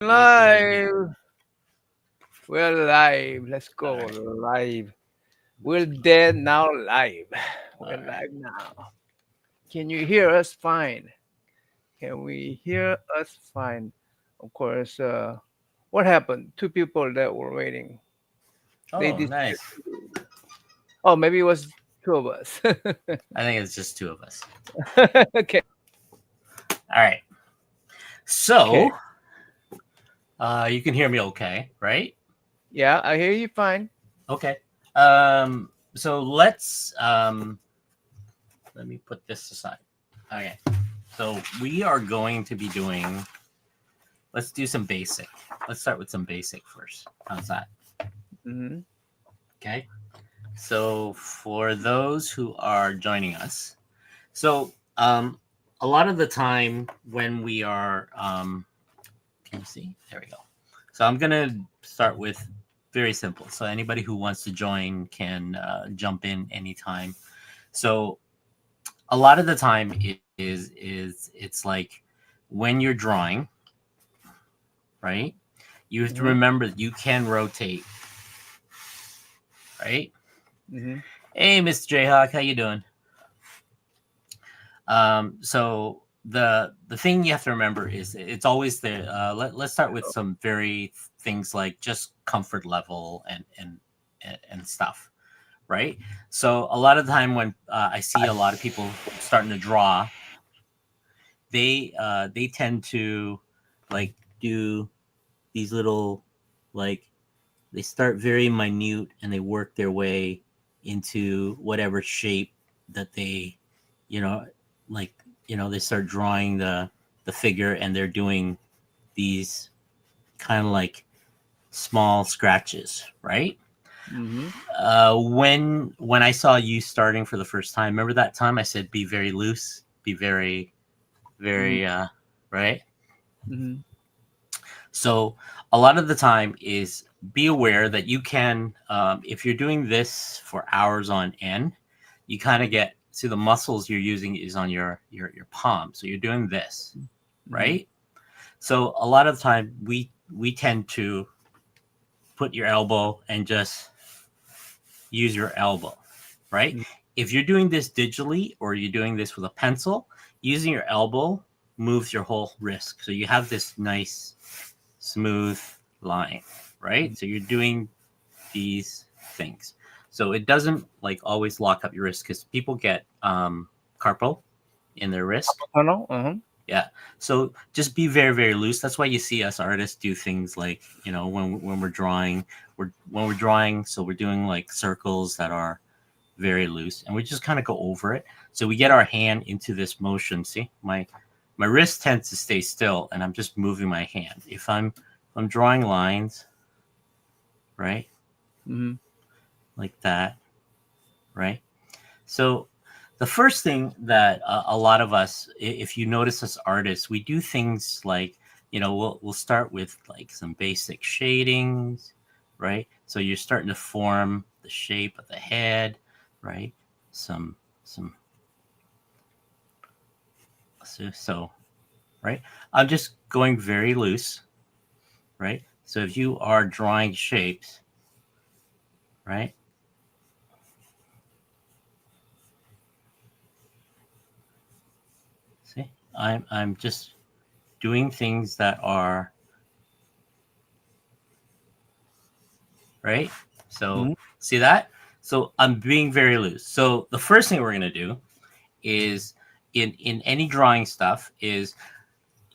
Live. We're live. Let's All go right. live. We're dead now live. We're All right. live now. Can you hear us fine? Can we hear us fine? Of course, what happened? Two people that were waiting. They Oh, disappeared. nice. Oh, maybe it was two of us. I think it's just two of us. Okay. All right. Okay. So, you can hear me okay, right? Yeah, I hear you fine. Okay. So let me put this aside. Okay. So we are going to be doing. Let's do some basic. Let's start with some basic first. How's that? Mm-hmm. Okay. So for those who are joining us, so a lot of the time when we are can you see? There we go. So I'm gonna start with very simple. So anybody who wants to join can jump in anytime. So a lot of the time is it's like when you're drawing, right? You have to Mm-hmm. remember that you can rotate, right? Mm-hmm. Hey, Mr. Jayhawk, how you doing? So the thing you have to remember is it's always the let's start with some very things like just comfort level and stuff, right? So a lot of the time when I see a lot of people starting to draw, they tend to like do these little like they start very minute and they work their way into whatever shape that they you know like they start drawing the figure and they're doing these kind of like small scratches, right? Mm-hmm. When I saw you starting for the first time, remember that time I said be very loose, be very very right. Mm-hmm. So a lot of the time is be aware that you can, if you're doing this for hours on end, you kind of get see the muscles you're using is on your palm. So you're doing this, Mm-hmm. right? So a lot of the time we tend to put your elbow and just use your elbow, right? If you're doing this digitally or you're doing this with a pencil, using your elbow moves your whole wrist. So you have this nice smooth line, right? So you're doing these things. So it doesn't like always lock up your wrist because people get carpal in their wrist. Hello. Uh-huh. Yeah. So just be very, very loose. That's why you see us artists do things like, when we're drawing, when we're drawing, so we're doing like circles that are very loose and we just kind of go over it. So we get our hand into this motion. See, my wrist tends to stay still and I'm just moving my hand. If I'm drawing lines, right? Mm-hmm. Like that, right? So the first thing that a lot of us, if you notice us artists, we do things like, we'll start with like some basic shadings, right? So you're starting to form the shape of the head, right? Some so right. I'm just going very loose, right? So if you are drawing shapes, right? See, I'm just doing things that are right. So Mm-hmm. see that? So I'm being very loose. So the first thing we're gonna do is in any drawing stuff is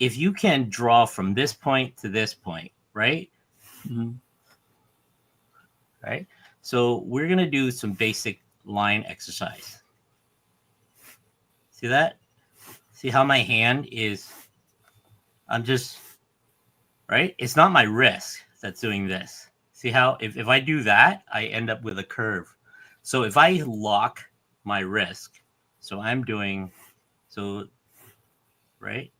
if you can draw from this point to this point, right? Mm-hmm. Right. So we're gonna do some basic line exercise. See that? See how my hand is I'm just right? It's not my wrist that's doing this. See how if I do that, I end up with a curve. So if I lock my wrist, so I'm doing so right?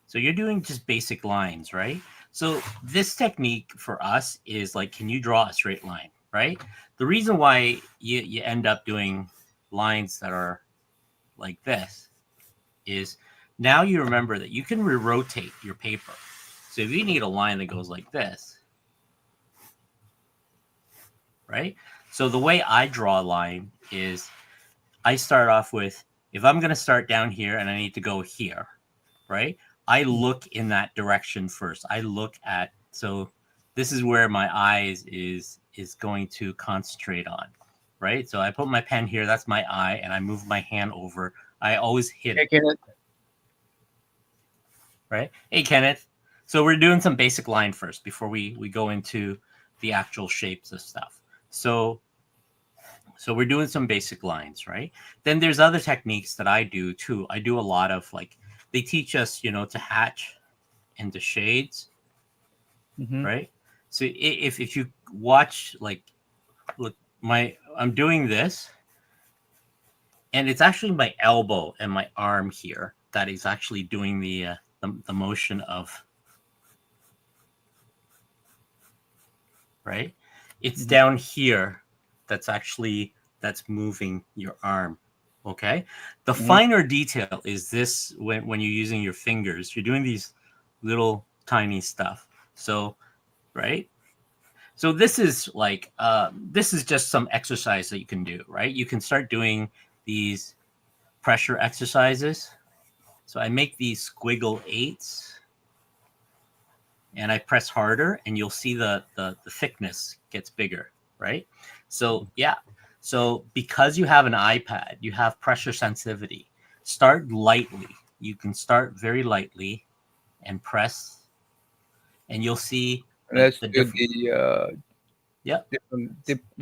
So you're doing just basic lines, right? So this technique for us is like, can you draw a straight line, right? The reason why you end up doing lines that are like this is now you remember that you can re-rotate your paper. So So if you need a line that goes like this, right? So the way I draw a line is I start off with, if I'm going to start down here and I need to go here, right? I look in that direction first. I look at, so this is where my eyes is going to concentrate on, right? So I put my pen here, that's my eye, and I move my hand over. I always hit it, Taking it. right? Hey, Kenneth. So we're doing some basic line first before we go into the actual shapes of stuff. So we're doing some basic lines, right? Then there's other techniques that I do too. I do a lot of like, they teach us, to hatch into shades, Mm-hmm. right? So if you watch, like, look, I'm doing this, and it's actually my elbow and my arm here that is actually doing the motion of, right? It's Mm-hmm. down here that's moving your arm. Okay. The Mm-hmm. finer detail is this, when you're using your fingers, you're doing these little tiny stuff. So, right. So this is like, this is just some exercise that you can do, right? You can start doing these pressure exercises. So I make these squiggle eights and I press harder, and you'll see the thickness gets bigger, right? So yeah. So because you have an iPad, you have pressure sensitivity. Start lightly. You can start very lightly and press, and you'll see Let's the do different. the Yeah,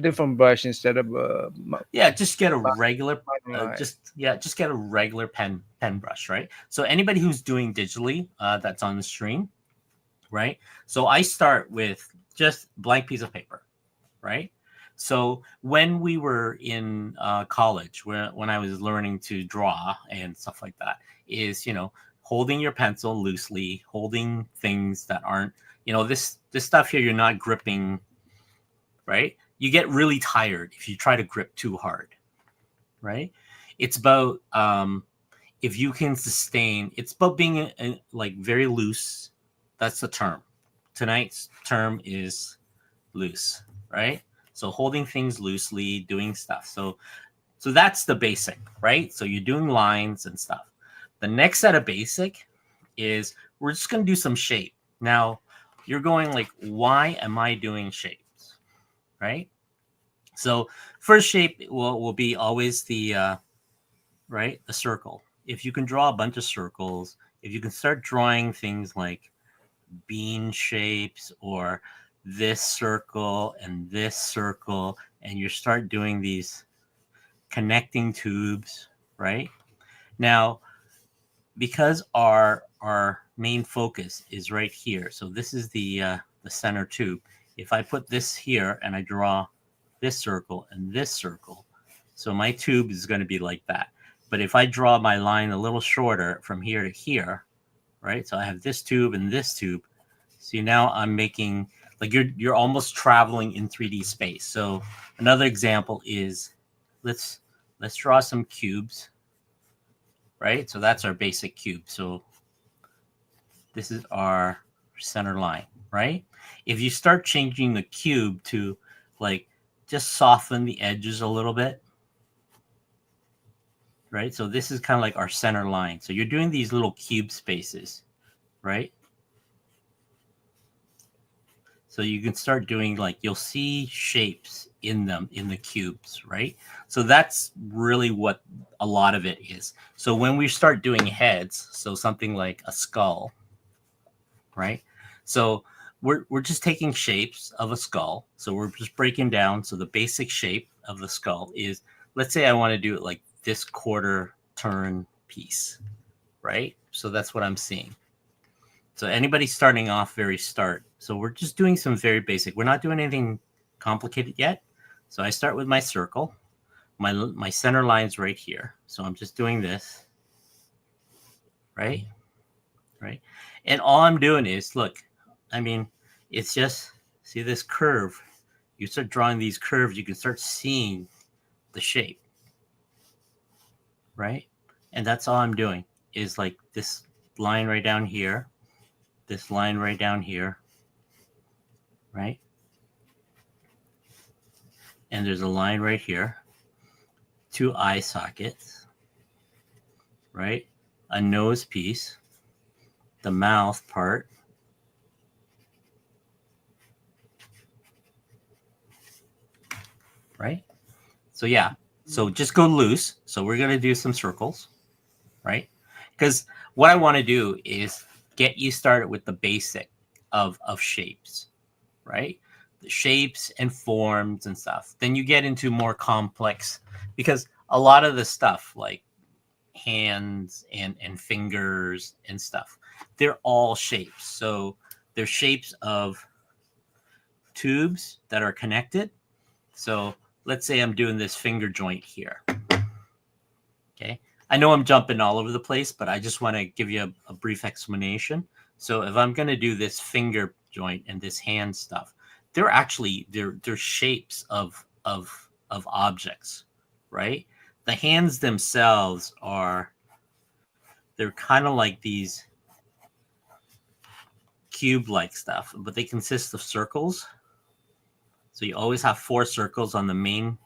different brush instead of yeah. Just get a regular, fine line. just get a regular pen brush, right? So anybody who's doing digitally, that's on the stream, right? So I start with just blank piece of paper, right? So when we were in college, when I was learning to draw and stuff like that, is holding your pencil loosely, holding things that aren't, this stuff here, you're not gripping, right? You get really tired if you try to grip too hard, right? It's about if you can sustain. It's about being like very loose. That's the term. Tonight's term is loose, right? So holding things loosely, doing stuff. So that's the basic, right? So you're doing lines and stuff. The next set of basic is we're just going to do some shape. Now, you're going like, why am I doing shapes, right? So first shape will be always the right, the circle. If you can draw a bunch of circles, if you can start drawing things like bean shapes or this circle, and you start doing these connecting tubes, right? Now, because our main focus is right here, so this is the center tube. If I put this here and I draw this circle and this circle, so my tube is going to be like that. But if I draw my line a little shorter from here to here, right? So I have this tube and this tube. See, now I'm making, like, you're almost traveling in 3D space. So another example is, let's draw some cubes, right? So that's our basic cube. So this is our center line, right? If you start changing the cube to, like, just soften the edges a little bit, right? So this is kind of like our center line. So you're doing these little cube spaces, right? So you can start doing, like, you'll see shapes in them in the cubes, right? So that's really what a lot of it is. So when we start doing heads, so something like a skull, right? So we're just taking shapes of a skull. So we're just breaking down. So the basic shape of the skull is, let's say I want to do it like this quarter turn piece, right? So that's what I'm seeing. So anybody starting off very start. So we're just doing some very basic. We're not doing anything complicated yet. So I start with my circle. My center line's right here. So I'm just doing this, right? Right. And all I'm doing is, look, I mean, it's just, see this curve. You start drawing these curves, you can start seeing the shape, right? And that's all I'm doing is like this line right down here. this line right down here, right? And there's a line right here, 2 eye sockets, right? A nose piece, the mouth part, right? So yeah, so just go loose. So we're going to do some circles, right? Because what I want to do is get you started with the basic of shapes, right? The shapes and forms and stuff. Then you get into more complex, because a lot of the stuff like hands and fingers and stuff, they're all shapes. So they're shapes of tubes that are connected. So let's say I'm doing this finger joint here. Okay. I know I'm jumping all over the place, but I just want to give you a brief explanation. So if I'm going to do this finger joint and this hand stuff, they're actually they're shapes of objects, right? The hands themselves they're kind of like these cube-like stuff, but they consist of circles. So you always have 4 circles on the main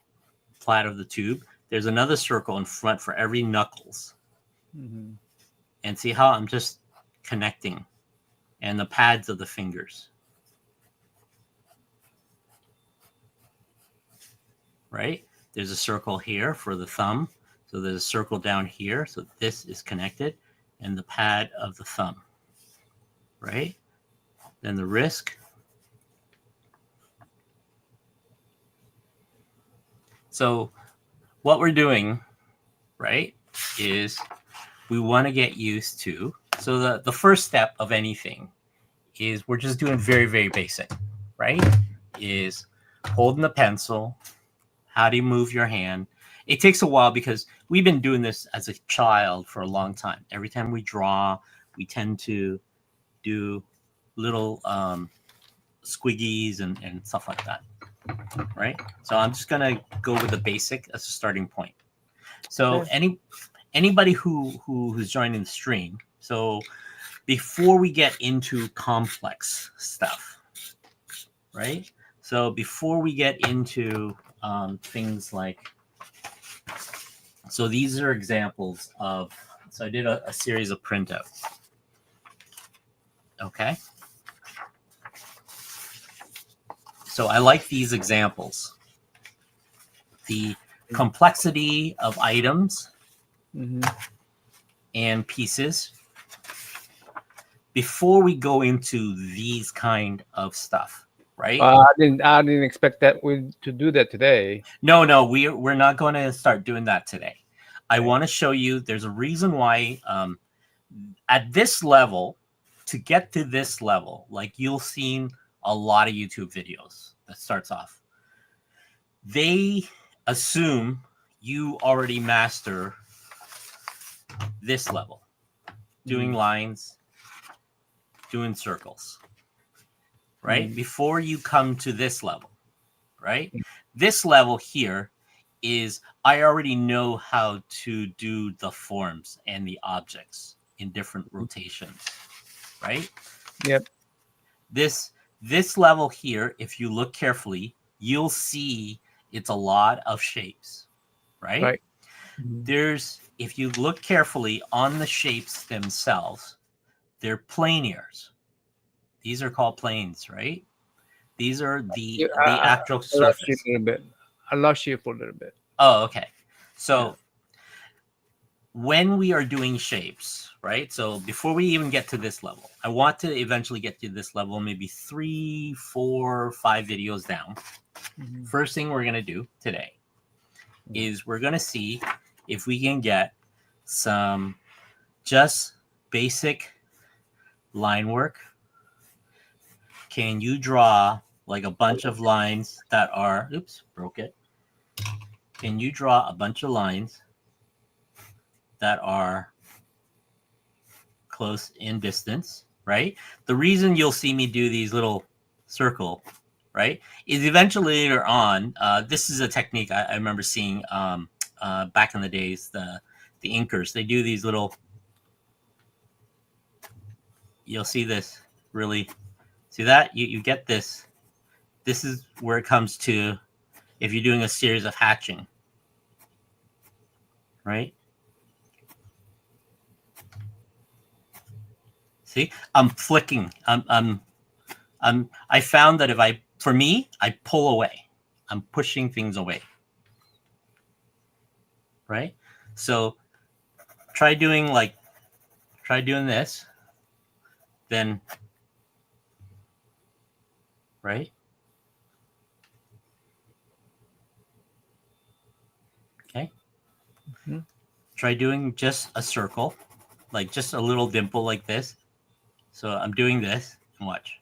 plat of the tube. There's another circle in front for every knuckles. Mm-hmm. And see how I'm just connecting, and the pads of the fingers. Right? There's a circle here for the thumb. So there's a circle down here. So this is connected, and the pad of the thumb. Right? Then the wrist. So what we're doing, right, is we want to get used to. So the first step of anything is we're just doing very, very basic, right? Is holding the pencil. How do you move your hand? It takes a while because we've been doing this as a child for a long time. Every time we draw, we tend to do little squiggies and stuff like that, right? So I'm just gonna go with the basic as a starting point. So Okay. anybody who's joining the stream, so before we get into complex stuff, right? So before we get into things like, so these are examples of, so I did a series of printouts. Okay. So I like these examples. The complexity of items Mm-hmm. and pieces. Before we go into these kind of stuff, right? I didn't expect that we to do that today. No, we're not going to start doing that today. I Okay. want to show you there's a reason why at this level, to get to this level, like you'll seen a lot of YouTube videos that starts off. They assume you already master this level, doing lines, doing circles, right? Mm. Before you come to this level, right? This level here is I already know how to do the forms and the objects in different rotations, right? Yep. This level here, if you look carefully, you'll see it's a lot of shapes, right? Right. Mhm. There's, if you look carefully on the shapes themselves, they're planes. These are called planes, right? These are Yeah, the actual I lost you surface. a little bit. I lost you for a little bit. Oh, okay. Yeah. So when we are doing shapes, right? So before we even get to this level, I want to eventually get to this level, maybe 3, 4, 5 videos down. Mhm. First thing we're going to do today Yeah. is we're going to see if we can get some just basic line work. Can you draw like a bunch of lines that are, oops, broke it. Can you draw a bunch of lines that are close in distance, right? The reason you'll see me do these little circle, right, is eventually later on, this is a technique I remember seeing back in the days, the inkers, they do these little, you'll see this, really. See that? You get this. This is where it comes to if you're doing a series of hatching, right? See, I'm flicking. I found that for me, I pull away. I'm pushing things away, right? So try doing this, then, right? Okay. Mhm. Try doing just a circle, like just a little dimple like this. So I'm doing this and watch,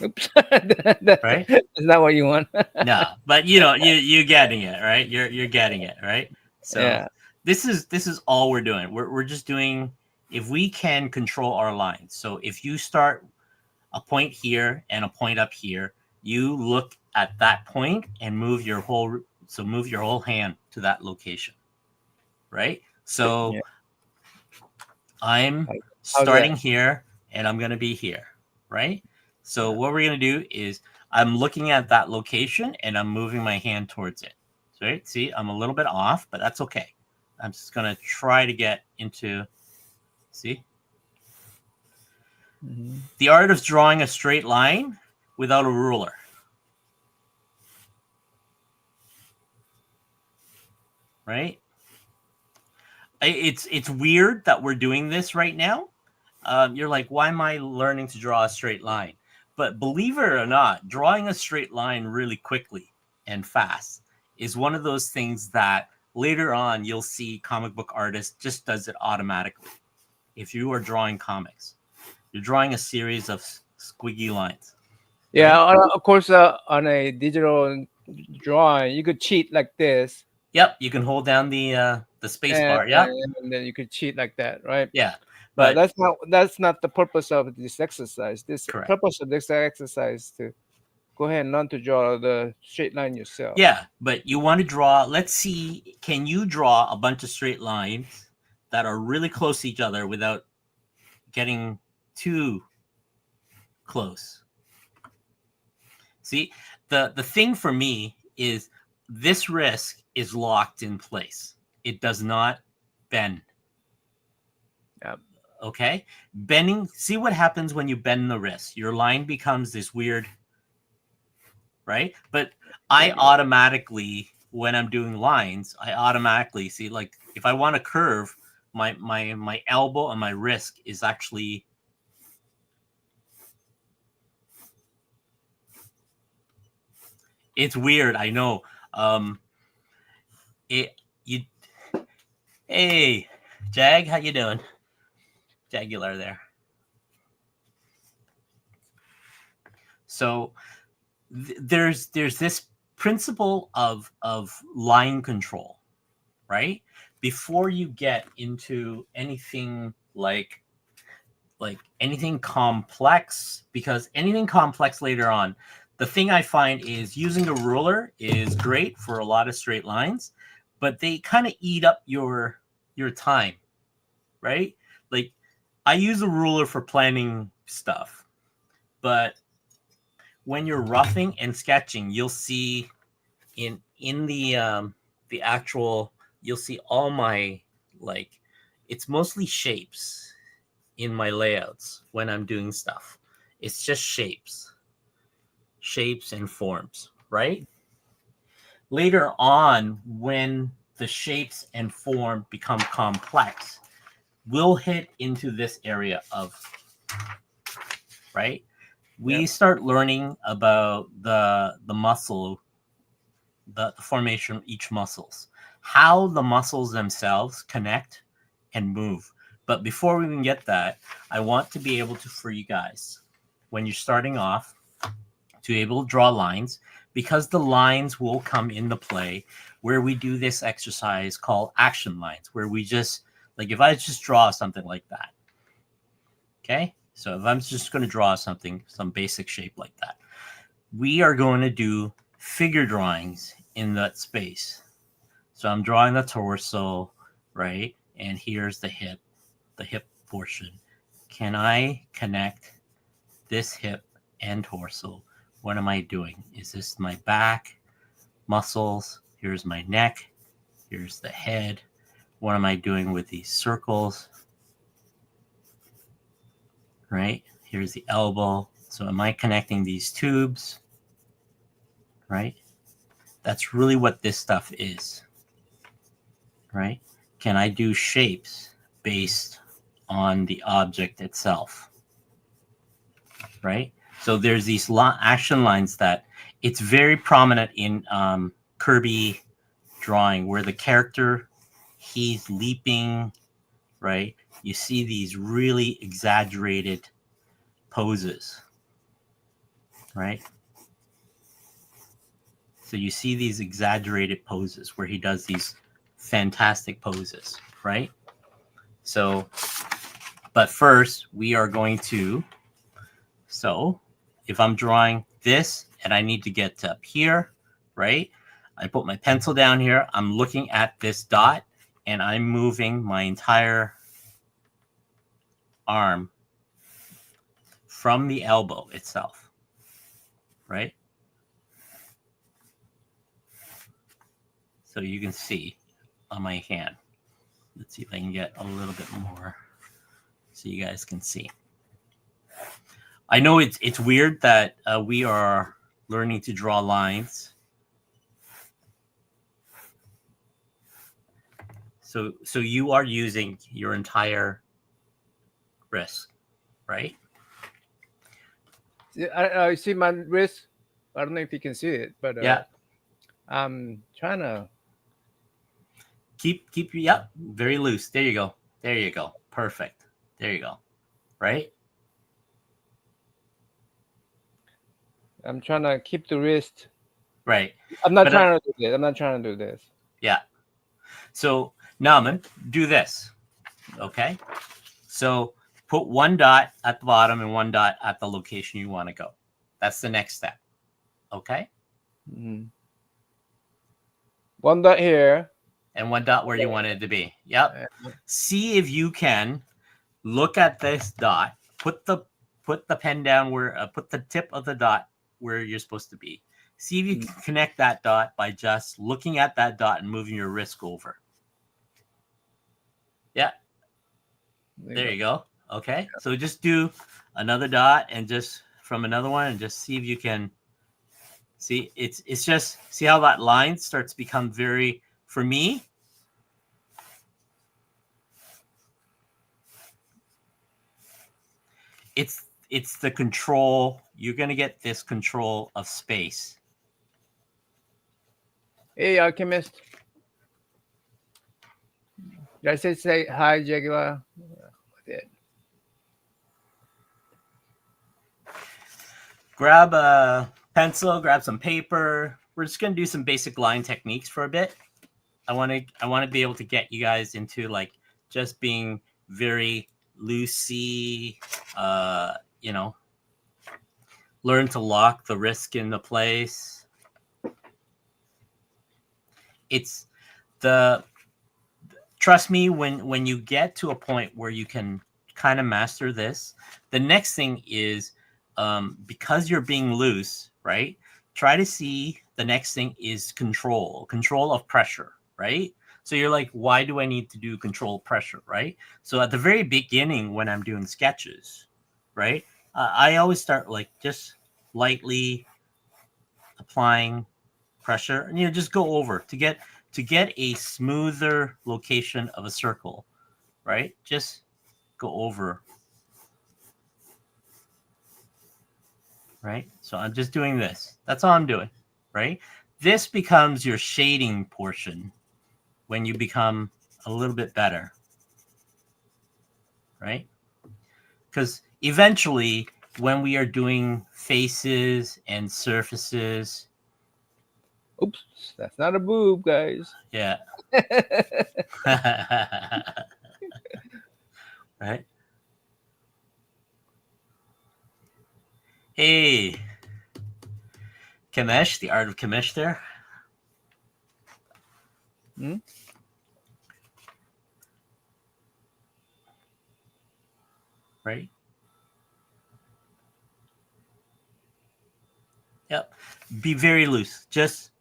Oops. That's right? not what you want. No, but you're getting it, right? You're getting it, right? So Yeah. this is all we're doing. We're just doing if we can control our lines. So if you start a point here and a point up here, you look at that point and move your whole hand to that location, right? So Yeah. I'm How's that? starting here and I'm going to be here, right? So what we're going to do is I'm looking at that location and I'm moving my hand towards it. Right? See, I'm a little bit off, but that's okay. I'm just going to try to get into, see, Mm-hmm. the art of drawing a straight line without a ruler. Right? It's weird that we're doing this right now. You're like, why am I learning to draw a straight line? But believe it or not, drawing a straight line really quickly and fast is one of those things that later on you'll see comic book artists just does it automatically. If you are drawing comics, you're drawing a series of squiggy lines, Yeah. right? Of course, on a digital drawing, you could cheat like this, Yep, you can hold down the space bar. Yep, and then you could cheat like that, right? yeah, But but that's not the purpose of this exercise. This correct. purpose of this exercise to go ahead and learn to draw the straight line yourself. Yeah, but you want to draw, let's see, can you draw a bunch of straight lines that are really close to each other without getting too close? See, the thing for me is this wrist is locked in place. It does not bend. Yeah. Okay? Bending, see what happens when you bend the wrist. Your line becomes this weird, right? But I Regular. automatically, when I'm doing lines, I automatically see, like, if I want to curve, my elbow and my wrist is actually, it's weird, I know. It you Hey, Jag, how you doing? Jagular there. So there's this principle of line control, right? Before you get into anything like anything complex, because anything complex later on, the thing I find is using a ruler is great for a lot of straight lines, but they kind of eat up your time, right? Like I use a ruler for planning stuff, but when you're roughing and sketching, you'll see in the actual, you'll see all my, like, it's mostly shapes in my layouts when I'm doing stuff. It's just shapes and forms, right? Later on, when the shapes and form become complex, we'll hit into this area of, right? We Yep. start learning about the muscle, the formation of each muscles, how the muscles themselves connect and move. But before we even get that, I want to be able to, for you guys, when you're starting off, to be able to draw lines, because the lines will come into play where we do this exercise called action lines, where we just, like, if I just draw something like that, okay? So if I'm just going to draw something, some basic shape like that, we are going to do figure drawings in that space. So I'm drawing the torso, right? And here's the hip portion. can I connect this hip and torso? What am I doing? Is this my back muscles? Here's my neck. Here's the head. What am I doing with these circles? Right? Here's the elbow. So am I connecting these tubes? Right? That's really what this stuff is. Right? Can I do shapes based on the object itself? Right? So there's these action lines that it's very prominent in Kirby drawing where the character, he's leaping, right? You see these really exaggerated poses, right? So you see these exaggerated poses where he does these fantastic poses, right? So, but first we are going to, so if I'm drawing this and I need to get up here, right? I put my pencil down here. I'm looking at this dot and I'm moving my entire arm from the elbow itself, right? So you can see on my hand. Let's see if I can get a little bit more so you guys can see. I know it's weird that we are learning to draw lines. So you are using your entire wrist, right? I see my wrist. I don't know if you can see it, but Yeah. I'm trying to Keep yep, very loose. There you go. There you go. Perfect. There you go. Right? I'm trying to keep the wrist. Right. I'm not But, trying to do this. I'm not trying to do this. Yeah. So Naaman, do this. Okay. So put one dot at the bottom and one dot at the location you want to go. That's the next step. Okay. Mm-hmm. One dot here. And one dot where you want it to be. Yep. See if you can look at this dot. Put the pen down where put the tip of the dot where you're supposed to be. See if you can connect that dot by just looking at that dot and moving your wrist over. Yeah. There you go. Okay. So just do another dot and just from another one and just see if you can see it's just see how that line starts to become very, for me, it's the control. You're going to get this control of space. Hey, Alchemist. Did I say hi, Jaguar? I did. Grab a pencil, grab some paper. We're just going to do some basic line techniques for a bit. I want to be able to get you guys into like just being very loosey, you know, learn to lock the wrist into place. It's trust me, when you get to a point where you can kind of master this, the next thing is because you're being loose, right? Try to see the next thing is control of pressure, right? So you're like, why do I need to do control pressure, right? So at the very beginning when I'm doing sketches, right, I always start like just lightly applying pressure, and just go over to get a smoother location of a circle, right? Just go over, right? So I'm just doing this. That's all I'm doing, right? This becomes your shading portion when you become a little bit better, right? Because eventually when we are doing faces and surfaces, oops, that's not a boob, guys. Yeah. Right? Hey, Kamesh, the art of Kamesh there. Hmm? right? Yep. Be very loose. Just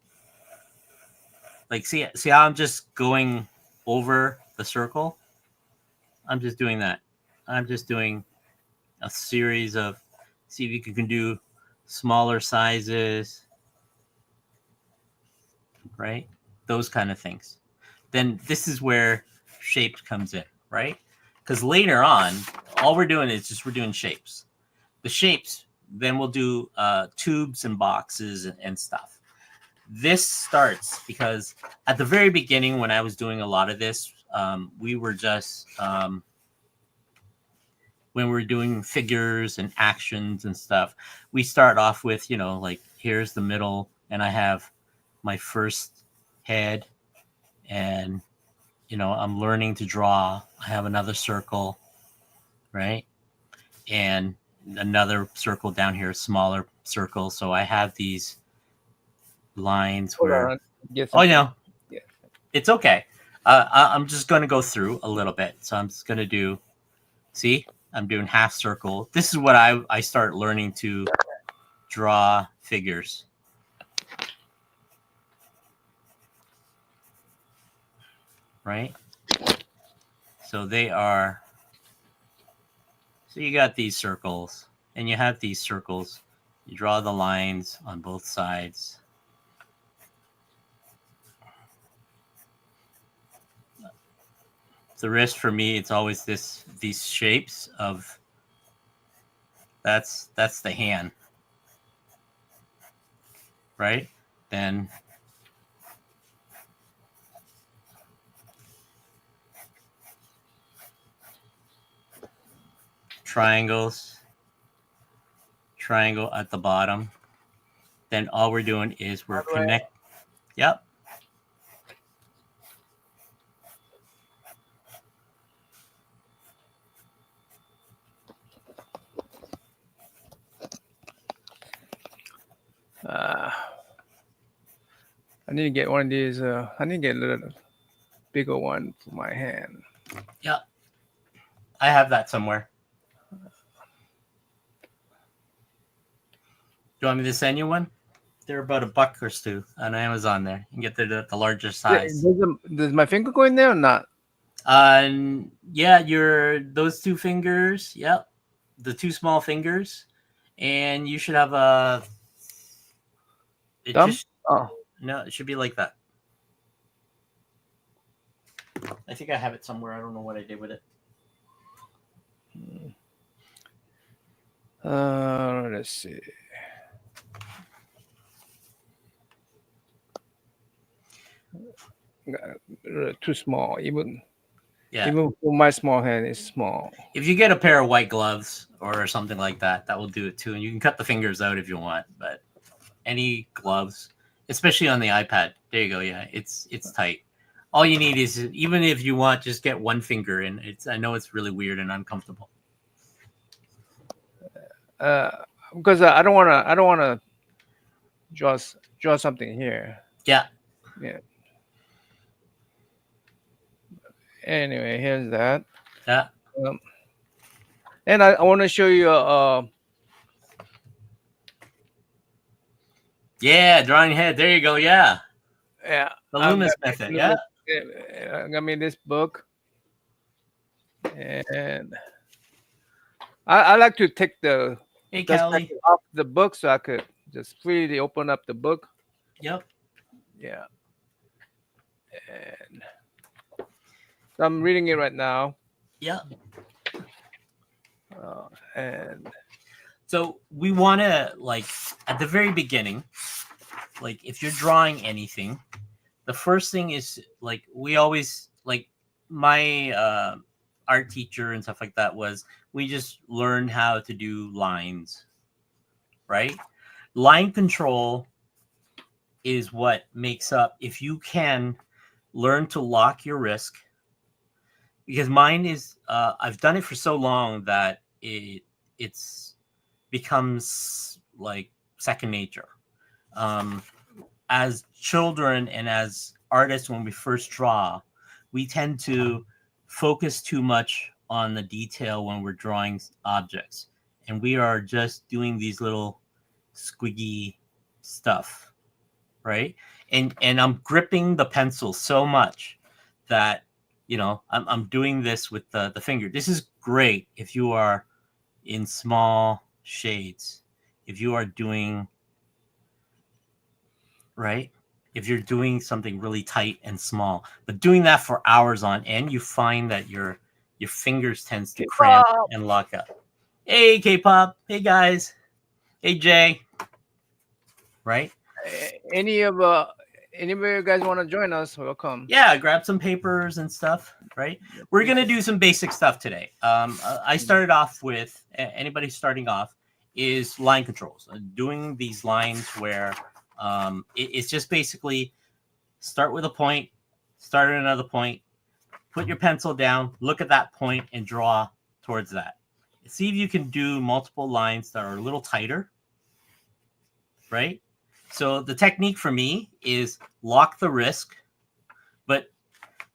like see how I'm just going over the circle. I'm just doing that. I'm just doing a series of, see if you can do smaller sizes, right? Those kind of things. Then this is where shapes comes in, right? Because later on, all we're doing is just we're doing shapes. The shapes, then we'll do tubes and boxes and stuff. This starts because at the very beginning, when I was doing a lot of this, we were just when we're doing figures and actions and stuff, we start off with, like here's the middle, and I have my first head, and I'm learning to draw. I have another circle, right? And another circle down here, a smaller circle. So I have these lines Hold where, on. Get oh, something. Yeah. it's okay. I'm just going to go through a little bit. So I'm just going to do, see, I'm doing half circle. This is what I start learning to draw figures. Right? So they are, so you got these circles, and you have these circles. You draw the lines on both sides. The rest for me, it's always these shapes of, that's the hand, right? Then triangles, triangle at the bottom. Then all we're doing is we're connect. Yep. I need to get one of these. I need to get a little bigger one for my hand. Yep. I have that somewhere. Do you want me to send you one? They're about $1 or $2 on Amazon. There, you can get the larger size. Does my finger go in there or not? Yeah, those two fingers. Yep, the two small fingers, and you should have a. Thumb? No, it should be like that. I think I have it somewhere. I don't know what I did with it. Let's see. Too small, even for my small hand, it's small. If you get a pair of white gloves or something like that, that will do it too. And you can cut the fingers out if you want, but any gloves, especially on the iPad, there you go. Yeah, it's tight. All you need is, even if you want, just get one finger in. I know it's really weird and uncomfortable. Because I don't want to draw something here. Yeah. Anyway, here's that. Yeah. And I want to show you yeah, drawing head. There you go. Yeah. Yeah. The Loomis method. Yeah. I got me this book, and I like to take the off the book so I could just freely open up the book. Yep. Yeah. And so I'm reading it right now. Yeah. And so we want to, like, at the very beginning, like if you're drawing anything, the first thing is, like, we always, like, my art teacher and stuff like that was, we just learned how to do lines, right? Line control is what makes up, if you can learn to lock your wrist, because mine is, I've done it for so long that it's becomes like second nature. As children and as artists, when we first draw, we tend to focus too much on the detail when we're drawing objects, and we are just doing these little squiggy stuff, right? And I'm gripping the pencil so much that I'm doing this with the finger. This is great if you are in small shades, if you are doing right, if you're doing something really tight and small, but doing that for hours on end, you find that your fingers tends to cramp K-pop. and lock up. Hey, K-pop. Hey, guys. Hey, Jay. Right? Any of anybody you guys want to join us? Welcome. Yeah, grab some papers and stuff. Right? We're gonna do some basic stuff today. I started off with anybody starting off is line controls, doing these lines where it's just basically start with a point, start at another point, put your pencil down, look at that point, and draw towards that. See if you can do multiple lines that are a little tighter, right? So the technique for me is lock the wrist, but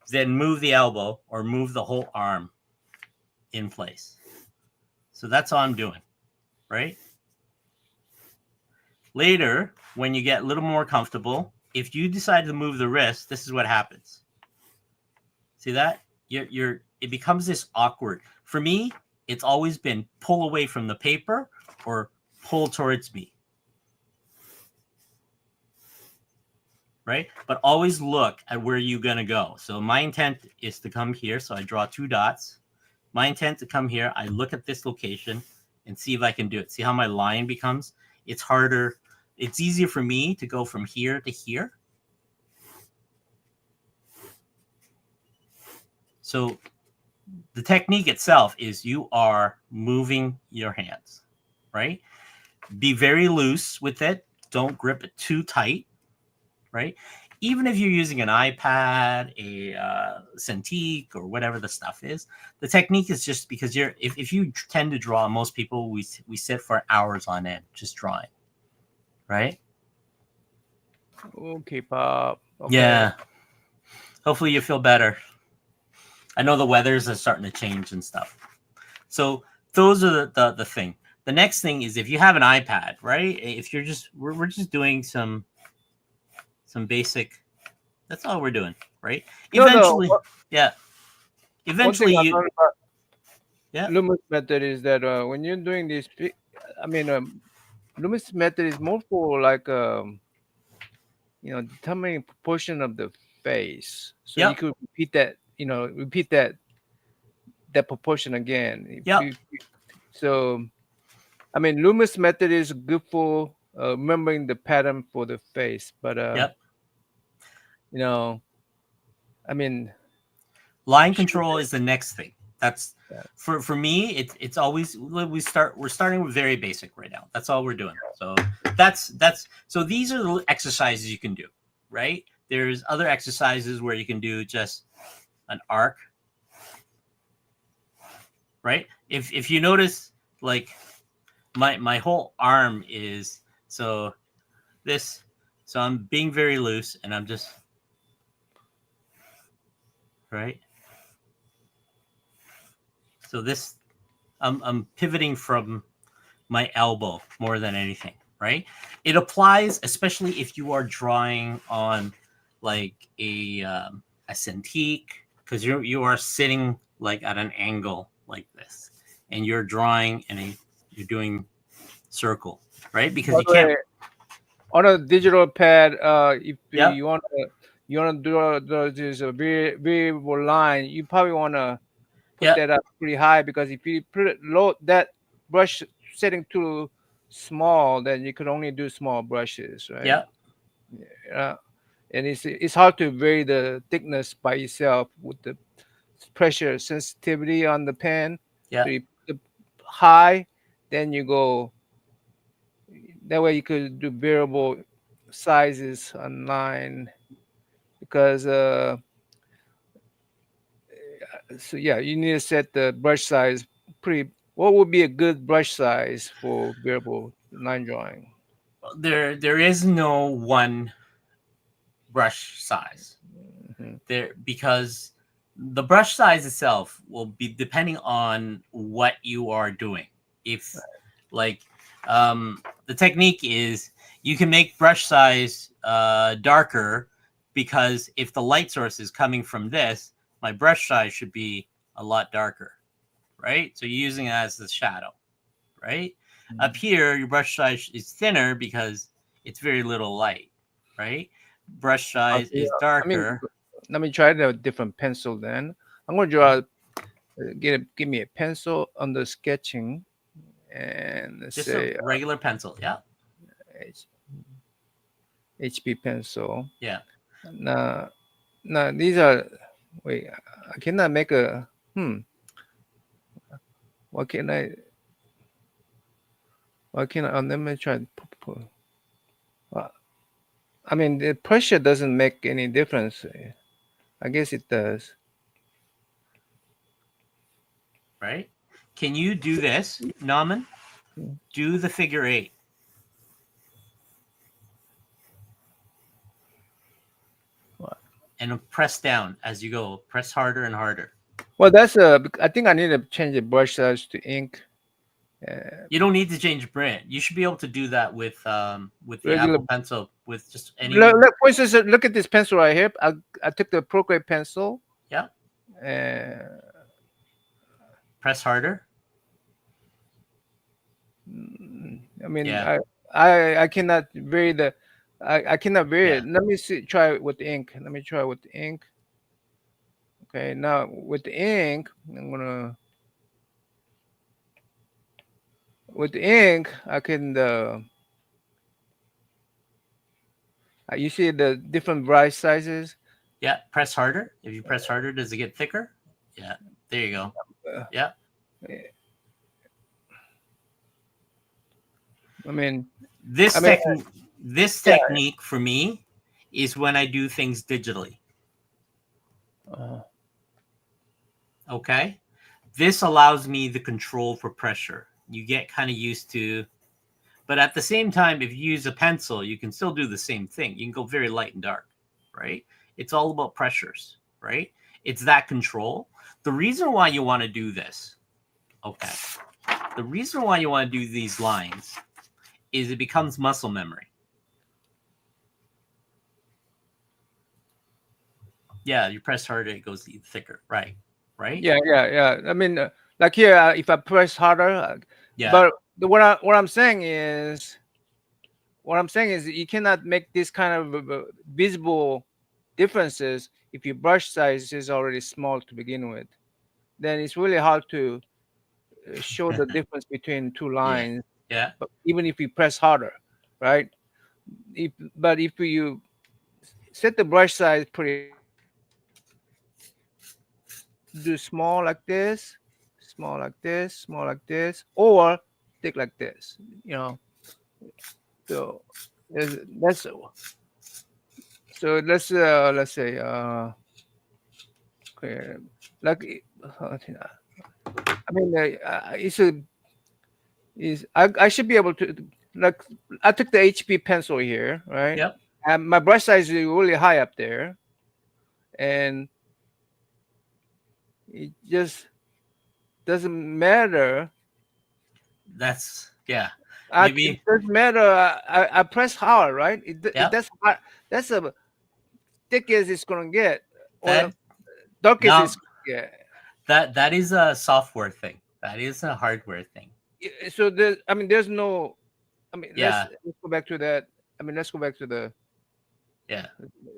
then move the elbow or move the whole arm in place. So that's all I'm doing, right? Later, when you get a little more comfortable, if you decide to move the wrist, this is what happens. See that? It becomes this awkward. For me, it's always been pull away from the paper or pull towards me. Right? But always look at where you're going to go. So my intent is to come here. So I draw 2 dots. My intent to come here, I look at this location and see if I can do it. See how my line becomes? It's harder. It's easier for me to go from here to here. So the technique itself is you are moving your hands, right? Be very loose with it. Don't grip it too tight, right? Even if you're using an iPad, a Cintiq, or whatever the stuff is, the technique is just because if you tend to draw, most people, we sit for hours on end just drawing, right? Oh, K-pop. Okay. Yeah. Hopefully you feel better. I know the weathers are starting to change and stuff. So those are the thing. The next thing is if you have an iPad, right? If you're just we're just doing some basic. That's all we're doing, right? No, no. Eventually, yeah. One thing Eventually, I you learned about yeah Loomis method is that when you're doing this, I mean, Loomis method is more for like determining proportion of the face. So you yep could repeat that, repeat that proportion again. yep So I mean, Loomis method is good for remembering the pattern for the face, but yep. you know, I mean, Line shoot control it. is the next thing. That's Yeah. for me. It's always we're starting with very basic right now. That's all we're doing. So that's so these are the exercises you can do, right? There's other exercises where you can do just an arc, right? If you notice, like my whole arm is so this, so I'm being very loose and I'm just right. So this I'm pivoting from my elbow more than anything, right? It applies especially if you are drawing on like a Cintiq, because you are sitting like at an angle like this, and you're drawing and you're doing circle, right? Because By you the way, can't. on a digital pad, if Yep. you want to do this variable line, you probably want to put Yep. that up pretty high, because if you put it low, that brush setting too small, then you could only do small brushes, right? Yep. Yeah. And it's hard to vary the thickness by itself with the pressure sensitivity on the pen. So Yep. you put the high, then you go. That way you could do variable sizes online, because so yeah, you need to set the brush size pretty. What would be a good brush size for variable line drawing? There is no one brush size Hmm. there, because The brush size itself will be depending on what you are doing. If like the technique is you can make brush size darker because if the light source is coming from this, my brush size should be a lot darker, right? So you're using it as the shadow, right? Up here, your brush size is thinner because it's very little light, right? Brush size Okay, is I mean, darker. let me try the different pencil then. I'm going to Yeah. draw. Give me a pencil under sketching, and let's Just a say regular pencil. Yeah. H, HB pencil. Yeah. Now, now these are. Wait, I cannot make a. What can I? What can I? Let me try. Uh, I mean, the pressure doesn't make any difference. I guess it does. Right. Can you do this, Naman? Do the figure 8. And press down as you go. Press harder and harder. Well, that's a. I think I need to change the brush size to ink. You don't need to change brand. You should be able to do that with the Regular. Apple Pencil with just any. Look, for instance, look at this pencil right here. I took the Procreate pencil. Yeah. And Press harder. I mean, Yeah. I cannot vary the. I cannot vary Yeah. it. Let me see. Try it with the ink. Let me try with the ink. Okay, now with the ink, I'm gonna. With the ink, I can. You see the different brush sizes. Yeah. Press harder. If you press harder, does it get thicker? Yeah. There you go. Uh, Yeah. I mean, This I mean, technique. This yeah. technique for me is when I do things digitally. Uh, Okay. This allows me the control for pressure. You get kind of used to, but at the same time, if you use a pencil, you can still do the same thing. You can go very light and dark, right? It's all about pressures, right? It's that control. The reason why you want to do this, okay, the reason why you want to do these lines is it becomes muscle memory. Yeah, you press harder, it goes thicker, right? Right? yeah. I mean, like here, if I press harder, Yeah. but what I'm saying is you cannot make this kind of visible differences if your brush size is already small to begin with. Then it's really hard to show the difference between two Yeah. lines. Yeah. But even if you press harder, right? If you set the brush size pretty high, do small like this, small like this, small like this, or thick like this. You know, so that's so let's say okay, like I mean it's a is I should be able to like I took the HP pencil here, right? Yep. And my brush size is really high up there, and it just doesn't matter. That's yeah. It Maybe doesn't matter. I press hard, right? yeah. That's hard. That's a thick as it's gonna get, or That dark as now it's gonna get. that is a software thing. That is a hardware thing. So I mean, there's no. I mean, Yeah. let's go back to that. I mean, let's go back to the Yeah.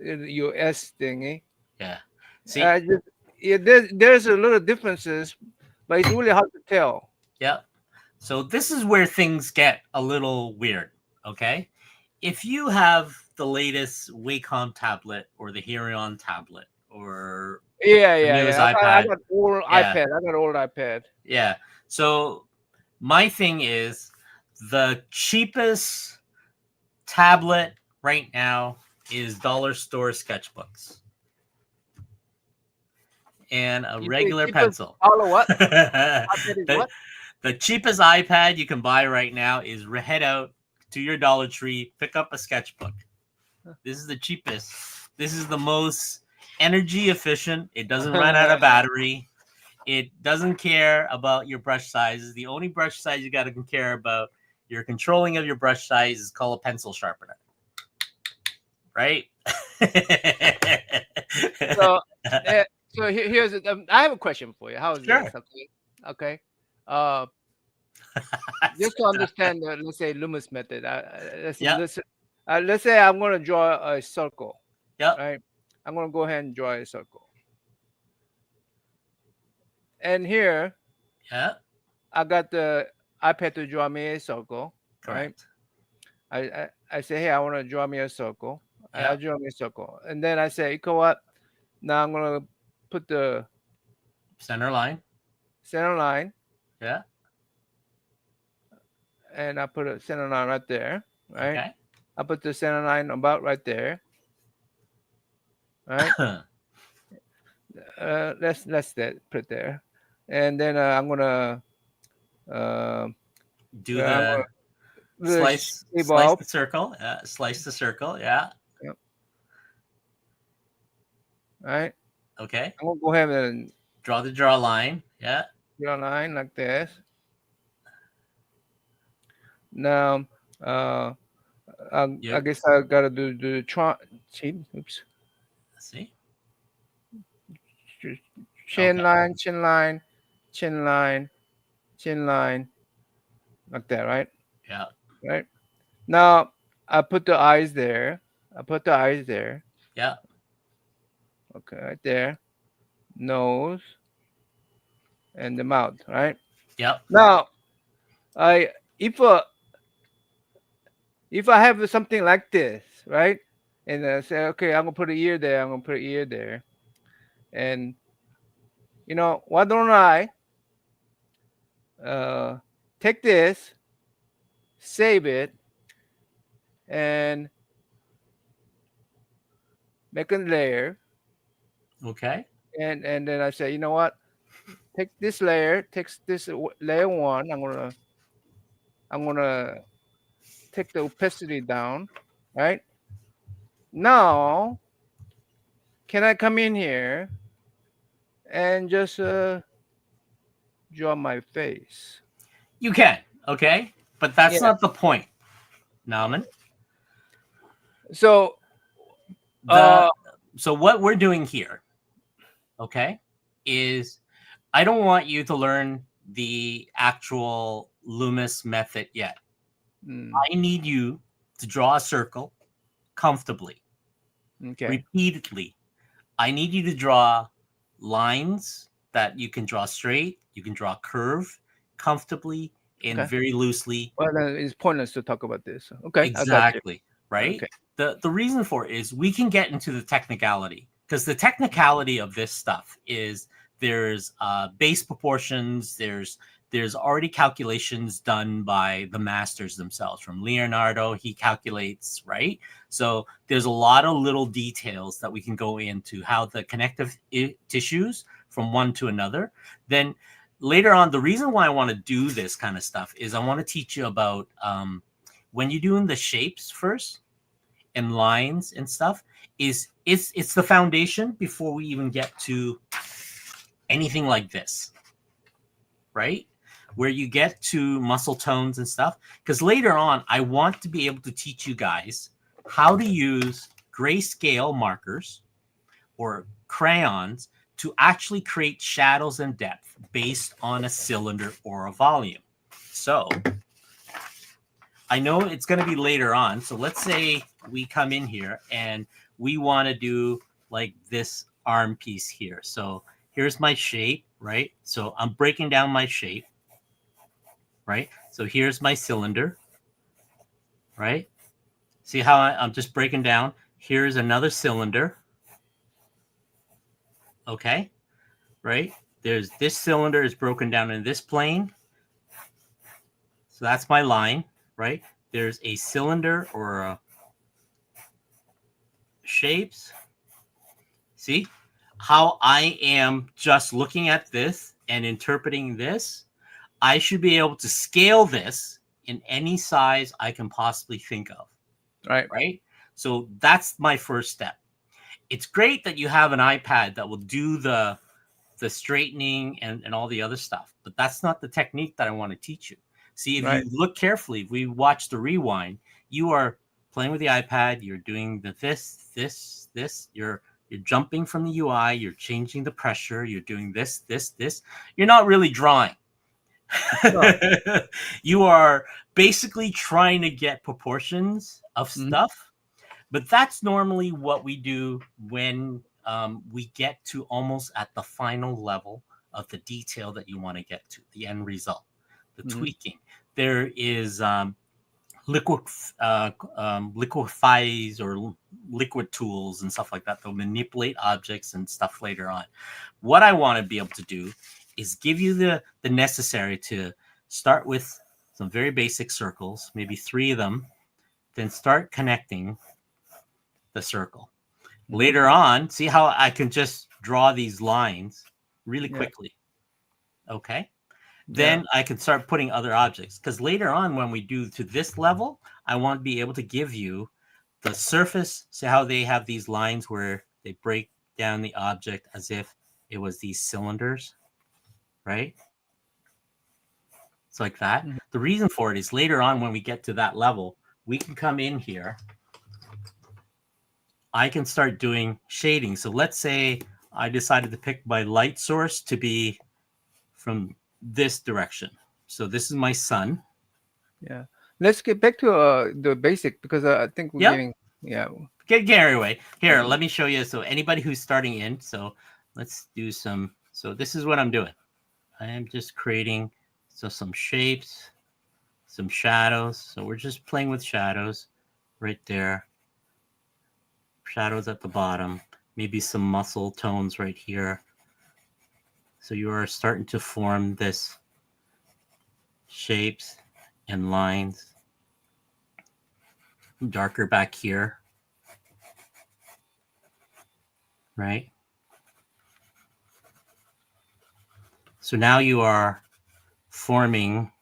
US thingy. Yeah. See, Just, yeah, there's a lot of differences, but it's really hard to tell. yeah. So this is where things get a little weird. Okay. If you have the latest Wacom tablet or the Helion tablet or the newest I iPad, got old yeah, iPad. I got old iPad. yeah. So my thing is the cheapest tablet right now is dollar store sketchbooks and a You say regular cheapest pencil. dollar what? iPad is the, what? the cheapest iPad you can buy right now is head out to your Dollar Tree, pick up a sketchbook. This is the cheapest. This is the most energy efficient. It doesn't run out of battery. It doesn't care about your brush sizes. The only brush size you got to care about, your controlling of your brush size, is called a pencil sharpener. Right? So, here's I have a question for you. How is this? Sure. Okay. Okay. Uh, just to understand, let's say Loomis method. Yeah. Let's say I'm going to draw a circle. Yep. Right. I'm going to go ahead and draw a circle. And here, Yeah. I got the iPad to draw me a circle. Correct. Right. I say, hey, I want to draw me a circle. Yeah. I draw me a circle, and then I say, you know what? Now I'm going to put the Center line. line. Yeah. And I put a center line right there. Right. Okay. I put the center line about right there. Right. Let's put there, and then I'm gonna do the slice the circle. Yeah. Slice the circle. Yeah. Yep. Right. Okay. I'm gonna go ahead and draw a line. Yeah. Draw a line like this. Now, I guess I gotta do the oops. Let's see. Chin line, chin line, chin line, chin line, like that, right? Yeah. Right. Now I put the eyes there. Yeah. Okay, right there. Nose and the mouth, right? Yep. Now, if I have something like this, right, and I say, okay, I'm gonna put an ear there, and why don't I take this, save it, and make a layer. Okay. And then I say, you know what? Take this layer, layer 1. I'm gonna take the opacity down, right? Now, can I come in here and just draw my face? You can, okay, but that's not the point, Nauman. So, so what we're doing here, okay, is I don't want you to learn the actual Loomis method yet. I need you to draw a circle comfortably, repeatedly. I need you to draw lines that you can draw straight, you can draw curve comfortably and very loosely. Well, then it's pointless to talk about this. Okay, exactly, right? Okay. The reason for it is we can get into the technicality, because the technicality of this stuff is there's base proportions, there's already calculations done by the masters themselves. From Leonardo, he calculates, right? So there's a lot of little details that we can go into, how the connective tissues from one to another. Then later on, the reason why I want to do this kind of stuff is I want to teach you about when you're doing the shapes first and lines and stuff, it's the foundation before we even get to anything like this, right? Where you get to muscle tones and stuff. Because later on, I want to be able to teach you guys how to use grayscale markers or crayons to actually create shadows and depth based on a cylinder or a volume. So I know it's going to be later on. So let's say we come in here and we want to do like this arm piece here. So here's my shape, right? So I'm breaking down my shape, right? So here's my cylinder, right? See how I'm just breaking down? Here's another cylinder. Okay, right? There's this cylinder is broken down in this plane. So that's my line, right? There's a cylinder or a shapes. See how I am just looking at this and interpreting this? I should be able to scale this in any size I can possibly think of. Right. Right. So that's my first step. It's great that you have an iPad that will do the straightening and all the other stuff, but that's not the technique that I want to teach you. See, if Right. you look carefully, if we watch the rewind, you are playing with the iPad, you're doing the this, you're jumping from the UI, you're changing the pressure, you're doing this. You're not really drawing. No. You are basically trying to get proportions of Mhm. stuff, but that's normally what we do when we get to almost at the final level of the detail that you want to get to, the end result, the Mhm. tweaking. There is liquid liquefies or liquid tools and stuff like that. They'll manipulate objects and stuff later on. What I want to be able to do is give you the necessary to start with some very basic circles, maybe 3 of them, then start connecting the circle. Mhm. Later on, see how I can just draw these lines really Yeah. quickly. Okay. Yeah. Then I can start putting other objects, because later on, when we do to this level, I want to be able to give you the surface. See how they have these lines where they break down the object as if it was these cylinders, right? It's like that. Mhm. The reason for it is later on, when we get to that level, we can come in here. I can start doing shading. So let's say I decided to pick my light source to be from this direction. So this is my sun. Yeah. Let's get back to the basic, because I think we're Yep. getting, yeah. Get carried away. Here, Yeah. let me show you. So anybody who's starting in, so let's do some. So this is what I'm doing. I am just creating some shapes, some shadows. So we're just playing with shadows right there. Shadows at the bottom. Maybe some muscle tones right here. So you are starting to form this shapes and lines. Darker back here, right? So now you are forming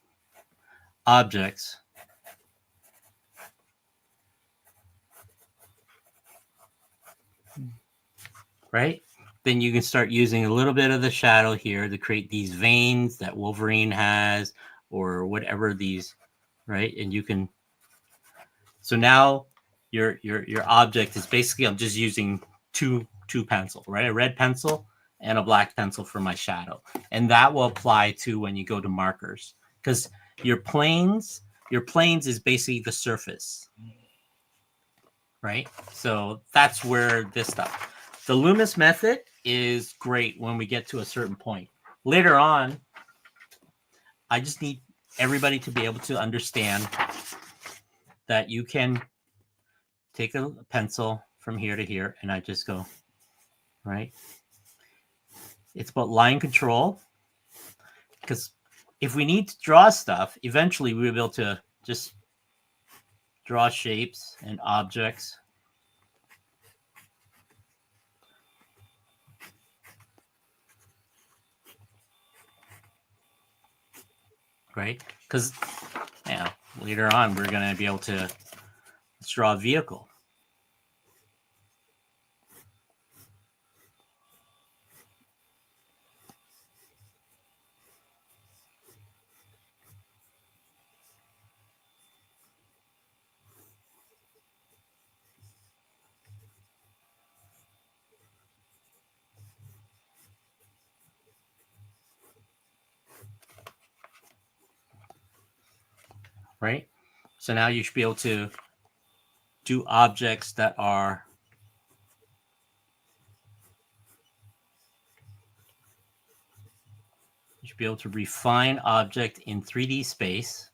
objects, right? Then you can start using a little bit of the shadow here to create these veins that Wolverine has, or whatever these, right? And you can. So now your object is basically, I'm just using two pencil, right? A red pencil and a black pencil for my shadow, and that will apply to when you go to markers, because your planes is basically the surface, right? So that's where this stuff. The Loomis method is great when we get to a certain point. Later on, I just need everybody to be able to understand that you can take a pencil from here to here, and I just go, right? It's about line control, because if we need to draw stuff, eventually we'll be able to just draw shapes and objects. Right? Because yeah, later on we're going to be able to, let's draw a vehicle. Right? So now you should be able to do objects that are, you should be able to refine object in 3D space.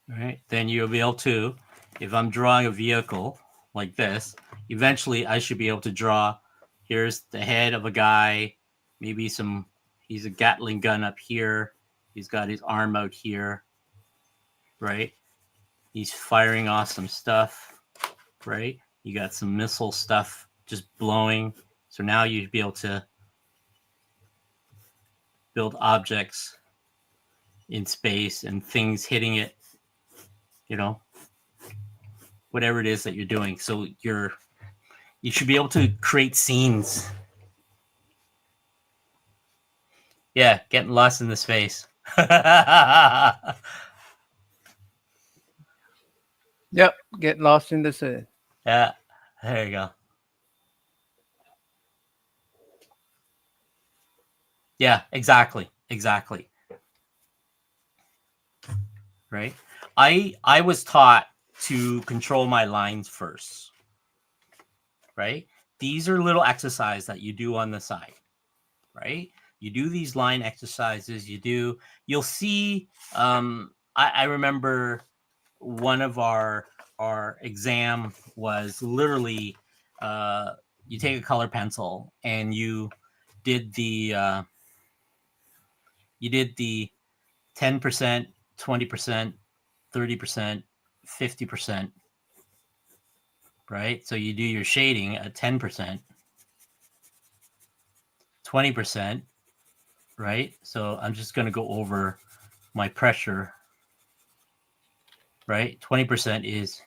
Right? Then you'll be able to, if I'm drawing a vehicle like this, eventually I should be able to draw, here's the head of a guy, maybe some, he's a Gatling gun up here, he's got his arm out here, right? He's firing off some stuff, right? You got some missile stuff just blowing. So now you'd be able to build objects in space and things hitting it, you know, whatever it is that you're doing. So you should be able to create scenes. Yeah, getting lost in the space. Yep, get lost in the sea. Yeah, there you go. Yeah, exactly. Right. I was taught to control my lines first. Right. These are little exercises that you do on the side. Right. You do these line exercises. You'll see. I remember one of our exam was literally you take a color pencil and did the uh, you did the 10%, 20%, 30%, 50%, right? So you do your shading at 10%, 20%, right? So I'm just going to go over my pressure, right? 20% is,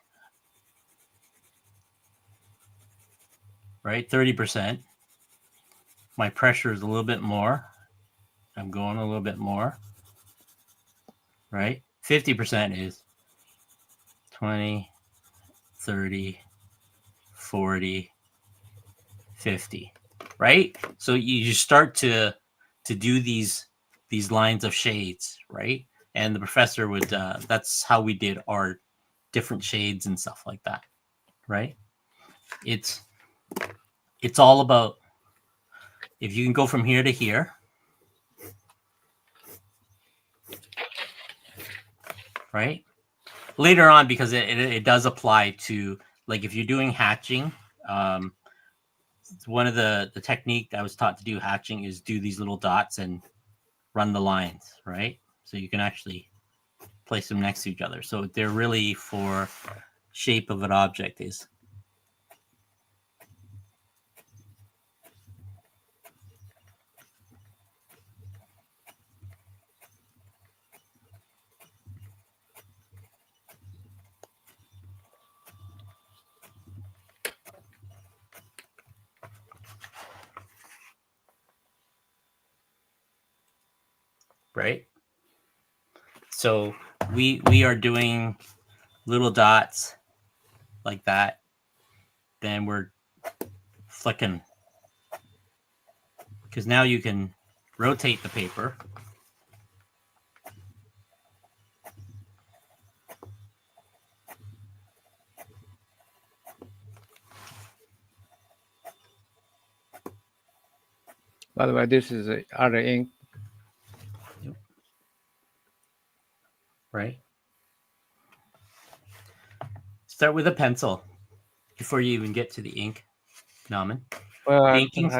right? 30%. My pressure is a little bit more. I'm going a little bit more, right? 50% is 20, 30, 40, 50, right? So you start to do these lines of shades, right? And the professor would that's how we did our different shades and stuff like that, right? It's all about if you can go from here to here, right? Later on, because it does apply to, like, if you're doing hatching, one of the technique I was taught to do hatching is do these little dots and run the lines, right? So you can actually place them next to each other. So they're really for shape of an object is. Right? So we are doing little dots like that. Then we're flicking, because now you can rotate the paper. By the way, this is other ink. Right? Start with a pencil before you even get to the ink, Naman. Well, Inking.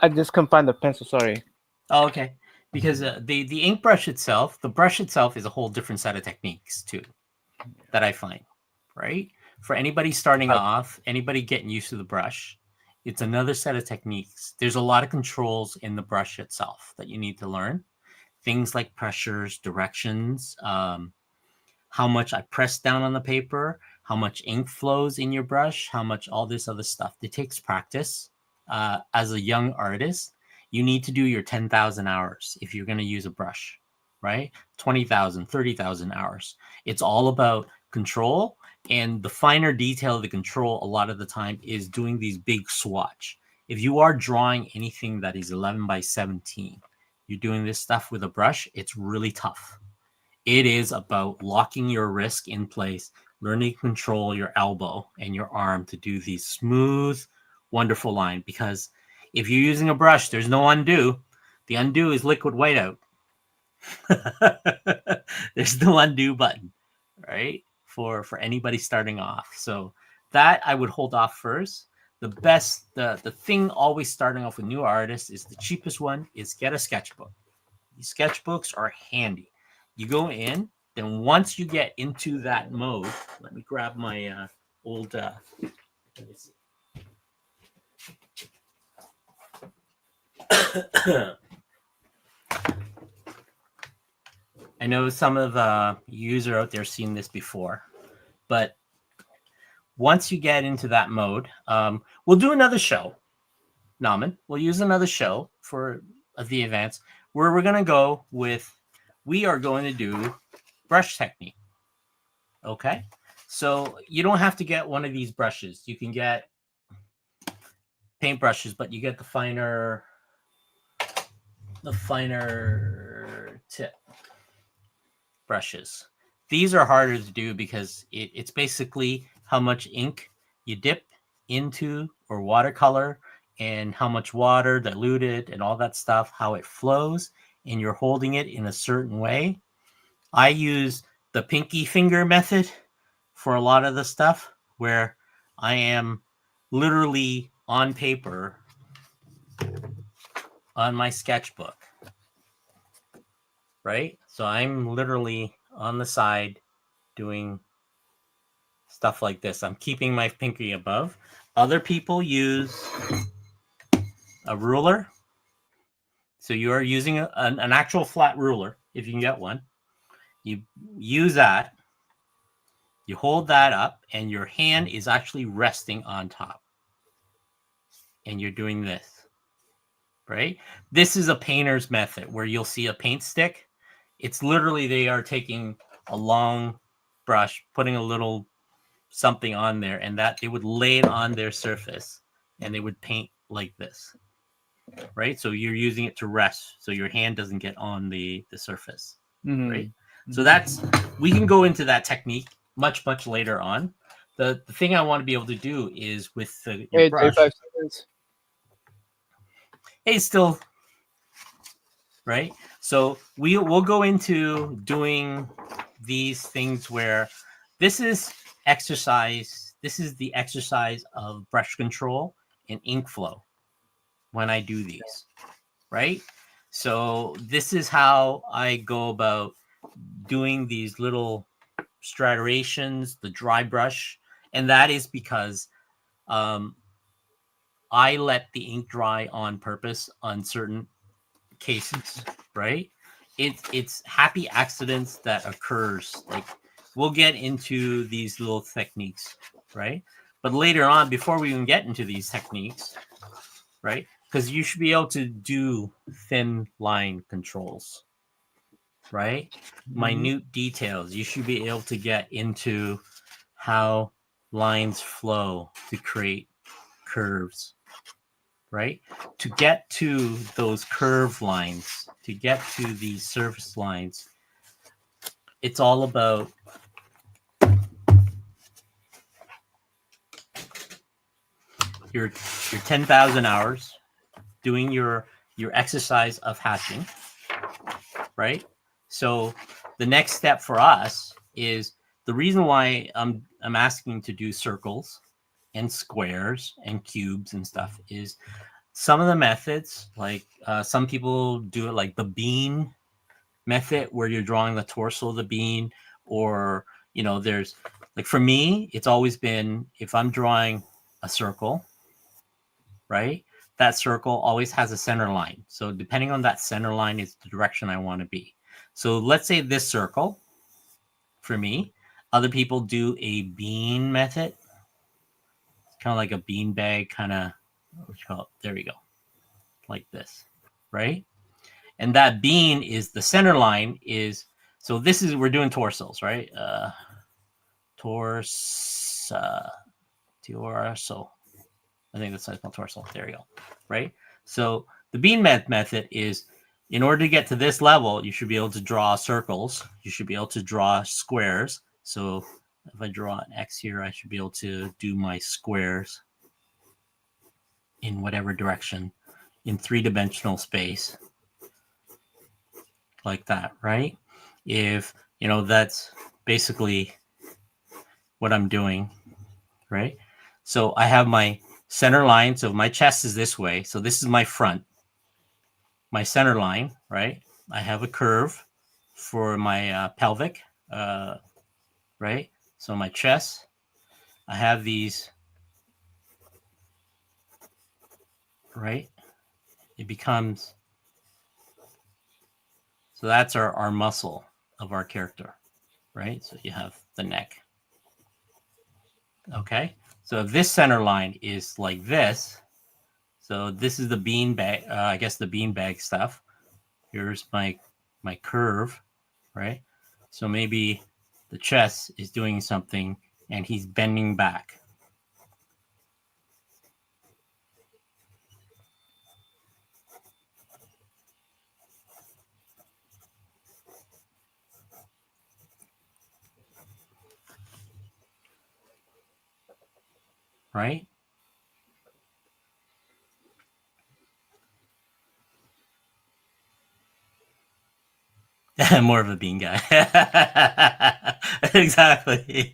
I just couldn't find the pencil. Sorry. Oh, okay. Because the ink brush itself, the brush itself is a whole different set of techniques too, that I find, right? For anybody starting off, anybody getting used to the brush, it's another set of techniques. There's a lot of controls in the brush itself that you need to learn. Things like pressures, directions, how much I press down on the paper, how much ink flows in your brush, how much all this other stuff. It takes practice. As a young artist, you need to do your 10,000 hours if you're going to use a brush, right? 20,000, 30,000 hours. It's all about control, and the finer detail of the control a lot of the time is doing these big swatch. If you are drawing anything that is 11 by 17, you're doing this stuff with a brush, it's really tough. It is about locking your wrist in place, learning to control your elbow and your arm to do these smooth, wonderful line. Because if you're using a brush, there's no undo. The undo is liquid whiteout. There's no undo button, right? For anybody starting off. So that I would hold off first. The best, the thing always starting off with new artists is the cheapest one is get a sketchbook. These sketchbooks are handy. You go in, then once you get into that mode, let me grab my old. Let me see. I know some of the user out there seen this before, but once you get into that mode, we'll do another show, Naman. We'll use another show for the events where we're going to go with, we are going to do brush technique. Okay. So you don't have to get one of these brushes. You can get paint brushes, but you get the finer tip brushes. These are harder to do because it's basically how much ink you dip into, or watercolor, and how much water diluted and all that stuff, how it flows, and you're holding it in a certain way. I use the pinky finger method for a lot of the stuff, where I am literally on paper on my sketchbook, right? So I'm literally on the side doing stuff like this. I'm keeping my pinky above. Other people use a ruler. So you are using an actual flat ruler, if you can get one. You use that, you hold that up, and your hand is actually resting on top. And you're doing this, right? This is a painter's method where you'll see a paint stick. It's literally, they are taking a long brush, putting a little something on there, and that they would lay it on their surface and they would paint like this, right? So you're using it to rest, so your hand doesn't get on the surface, right? So that's, we can go into that technique much later on. The thing I want to be able to do is with your brush. 35 seconds. Hey, still, right? So we'll go into doing these things where this is exercise. This is the exercise of brush control and ink flow when I do these, right? So this is how I go about doing these little striations, the dry brush, and that is because I let the ink dry on purpose on certain cases, right? It's happy accidents that occurs. Like, we'll get into these little techniques, right? But later on, before we even get into these techniques, right? Because you should be able to do thin line controls, right? Minute details. You should be able to get into how lines flow to create curves, right? To get to those curve lines, to get to these surface lines, it's all about your 10,000 hours doing your exercise of hatching, right? So the next step for us is, the reason why I'm asking to do circles and squares and cubes and stuff is, some of the methods, like some people do it like the bean method, where you're drawing the torso of the bean, or there's, like, for me, it's always been, if I'm drawing a circle, right, that circle always has a center line. So depending on that center line is the direction I want to be. So let's say this circle, for me, other people do a bean method. It's kind of like a bean bag, kind of, what you call it? There we go. Like this, right? And that bean is the center line is, so this is, we're doing torsos, right? Torso. I think that's how it's called, torso. There you go, right? So the bean method is, in order to get to this level, you should be able to draw circles. You should be able to draw squares. So if I draw an X here, I should be able to do my squares in whatever direction in three-dimensional space, like that, right? If that's basically what I'm doing, right? So I have my center line. So my chest is this way. So this is my front, my center line, right? I have a curve for my pelvic, right? So my chest, I have these, right? It becomes, so that's our muscle. of our character, right? So you have the neck. Okay, so if this center line is like this, so this is the bean bag, I guess the bean bag stuff. Here's my curve, right? So maybe the chest is doing something and he's bending back. Right? More of a bean guy. Exactly.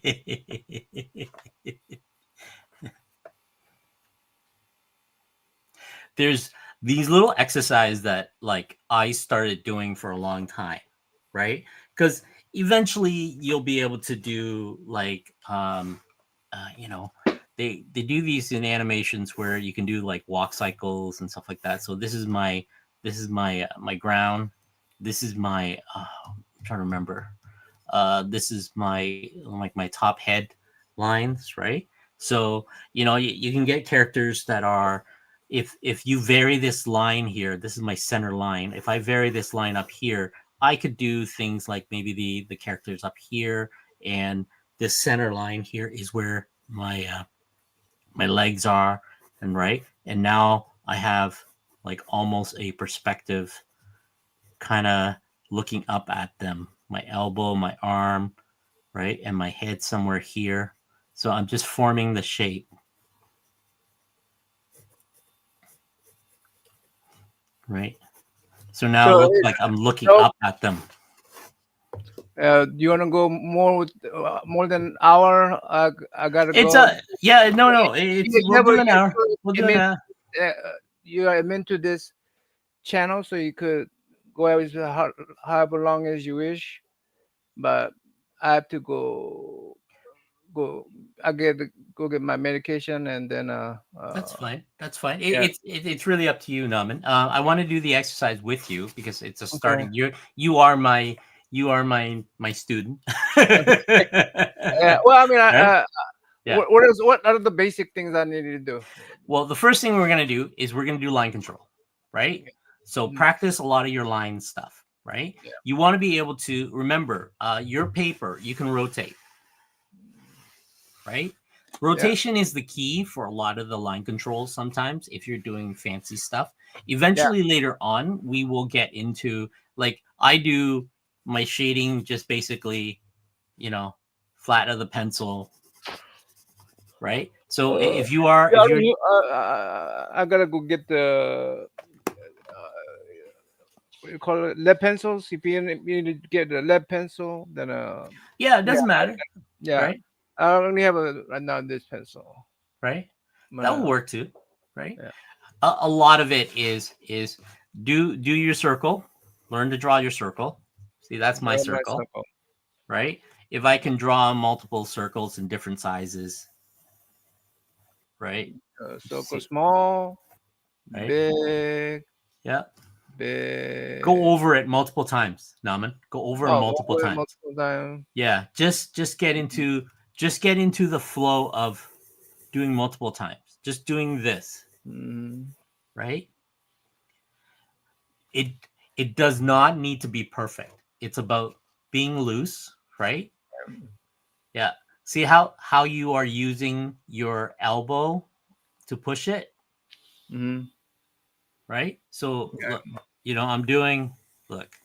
There's these little exercises that like I started doing for a long time, right? Because eventually you'll be able to do like you know, they do these in animations where you can do like walk cycles and stuff like that. So this is my ground. This is my I'm trying to remember. This is my like my top head lines, right? So you can get characters that are if you vary this line here, this is my center line. If I vary this line up here, I could do things like maybe the characters up here, and this center line here is where my legs are, and right, and now I have like almost a perspective, kind of looking up at them. My elbow, my arm, right, and my head somewhere here. So I'm just forming the shape, right? So now it So, looks like I'm looking so up at them. do you want to go more with more than an hour? I gotta It's go. a yeah, no, it's we'll Yeah, but do an hour. We'll do an hour. uh, you are into this channel, so you could go as however long as you wish. But I have to go. I get go get my medication, and then That's fine. That's fine. yeah. It's really up to you, Naman. I want to do the exercise with you because it's a Okay. starting. You are my student. Yeah. Well, I mean, Right? Yeah. what are the basic things I need to do? Well, the first thing we're gonna do is we're gonna do line control, right? So Mhm. practice a lot of your line stuff, right? Yeah. You want to be able to remember your paper. You can rotate, right? Yeah. Rotation is the key for a lot of the line controls sometimes if you're doing fancy stuff. Yeah. Eventually, later on, we will get into like I do my shading just basically, you know, flat of the pencil, right? So Uh, if yeah. you're I gotta go get the what do you call it? Lead pencils. If you need to get a lead pencil, then yeah, it yeah, doesn't matter, yeah. right? I only have a right now this pencil. Right? I'm That will gonna work too, right? yeah. A lot of it is do your circle, learn to draw your circle. See, that's my Draw my circle, circle. right? If I can draw multiple circles in different sizes, right? Circle See, small, right? big, Yeah. Go big. over it multiple times, Naman. Go over it Oh, multiple over times. multiple times. Yeah, just get into the flow of doing multiple times. Just doing this, Mm-hmm. right? it it does not need to be perfect. It's about being loose, right? Yeah. See how you are using your elbow to push it, Mm-hmm. right? So Yeah. look, I'm doing look,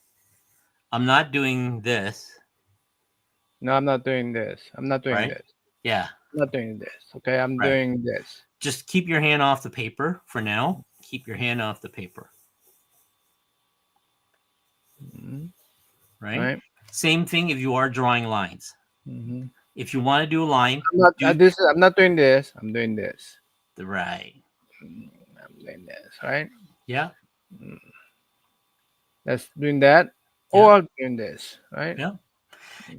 I'm not doing this, No, I'm not doing this. I'm not doing right? this. Yeah, I'm not doing this. Okay, I'm right. doing this. Just keep your hand off the paper for now. Keep your hand off the paper, Mm-hmm. right? Right. Same thing if you are drawing lines. Mm-hmm. If you want to do a line, I'm not. do This. I'm not doing this. I'm doing this. the right. I'm doing this. Right. Yeah, That's doing that. yeah, Or I'm doing this. Right. yeah.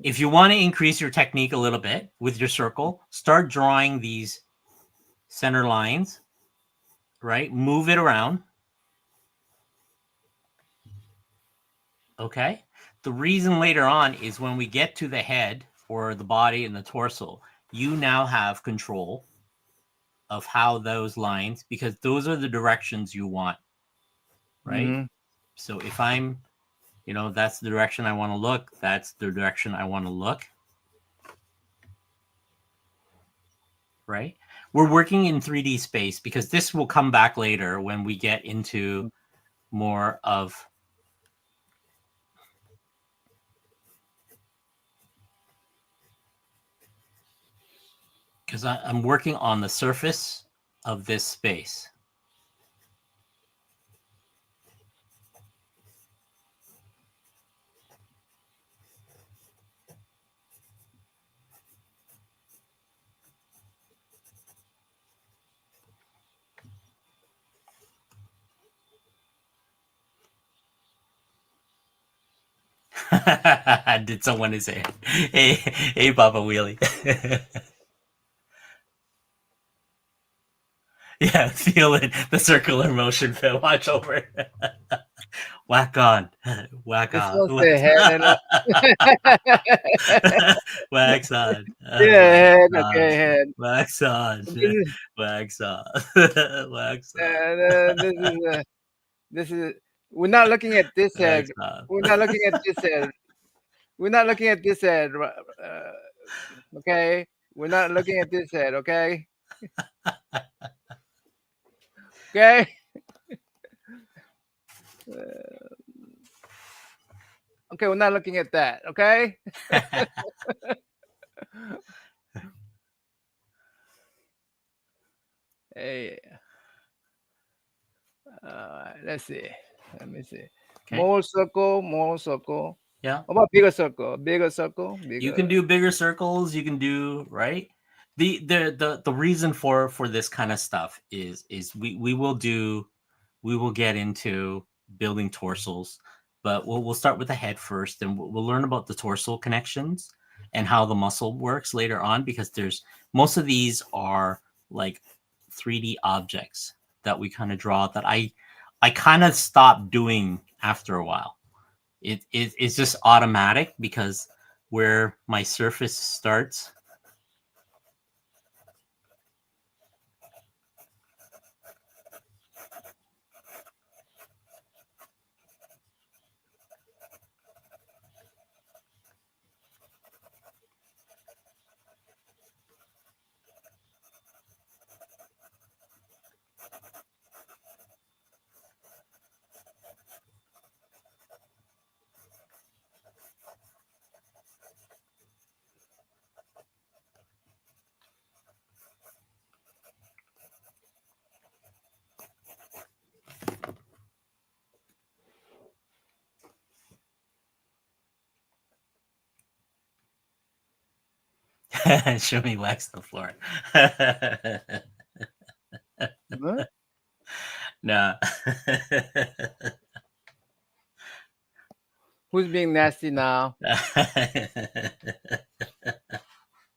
If you want to increase your technique a little bit with your circle, start drawing these center lines, right? Move it around. Okay. the reason later on is when we get to the head or the body and the torso, you now have control of how those lines, because those are the directions you want, right? Mm-hmm. So if I'm, that's the direction I want to look, that's the direction I want to look, right? We're working in 3D space because this will come back later when we get into more of, because I'm working on the surface of this space. Did someone say, hey, Papa Wheelie? Yeah, feel it. The circular motion. Phil, watch over. Whack on, whack This off, one's the head and wax on, yeah, wax head. on, Okay, head. wax on, This is, wax on, wax on, this is this is. We're not looking at this head. wax on. We're not looking at this head. We're not looking at this head. Okay, we're not looking at this head. Okay, okay. Okay, we're not looking at that. Okay. Hey, let's see. Let me see. Okay. More circle, more circle. Yeah. What about bigger circle? Bigger circle, bigger. You can do bigger circles. You can do right. The reason for this kind of stuff is we will get into building torsos, but we'll start with the head first, and we'll learn about the torso connections and how the muscle works later on, because there's most of these are like 3D objects that we kind of draw that I kind of stopped doing after a while. It's just automatic because where my surface starts. Show me wax the floor. Huh? Nah. Who's being nasty now?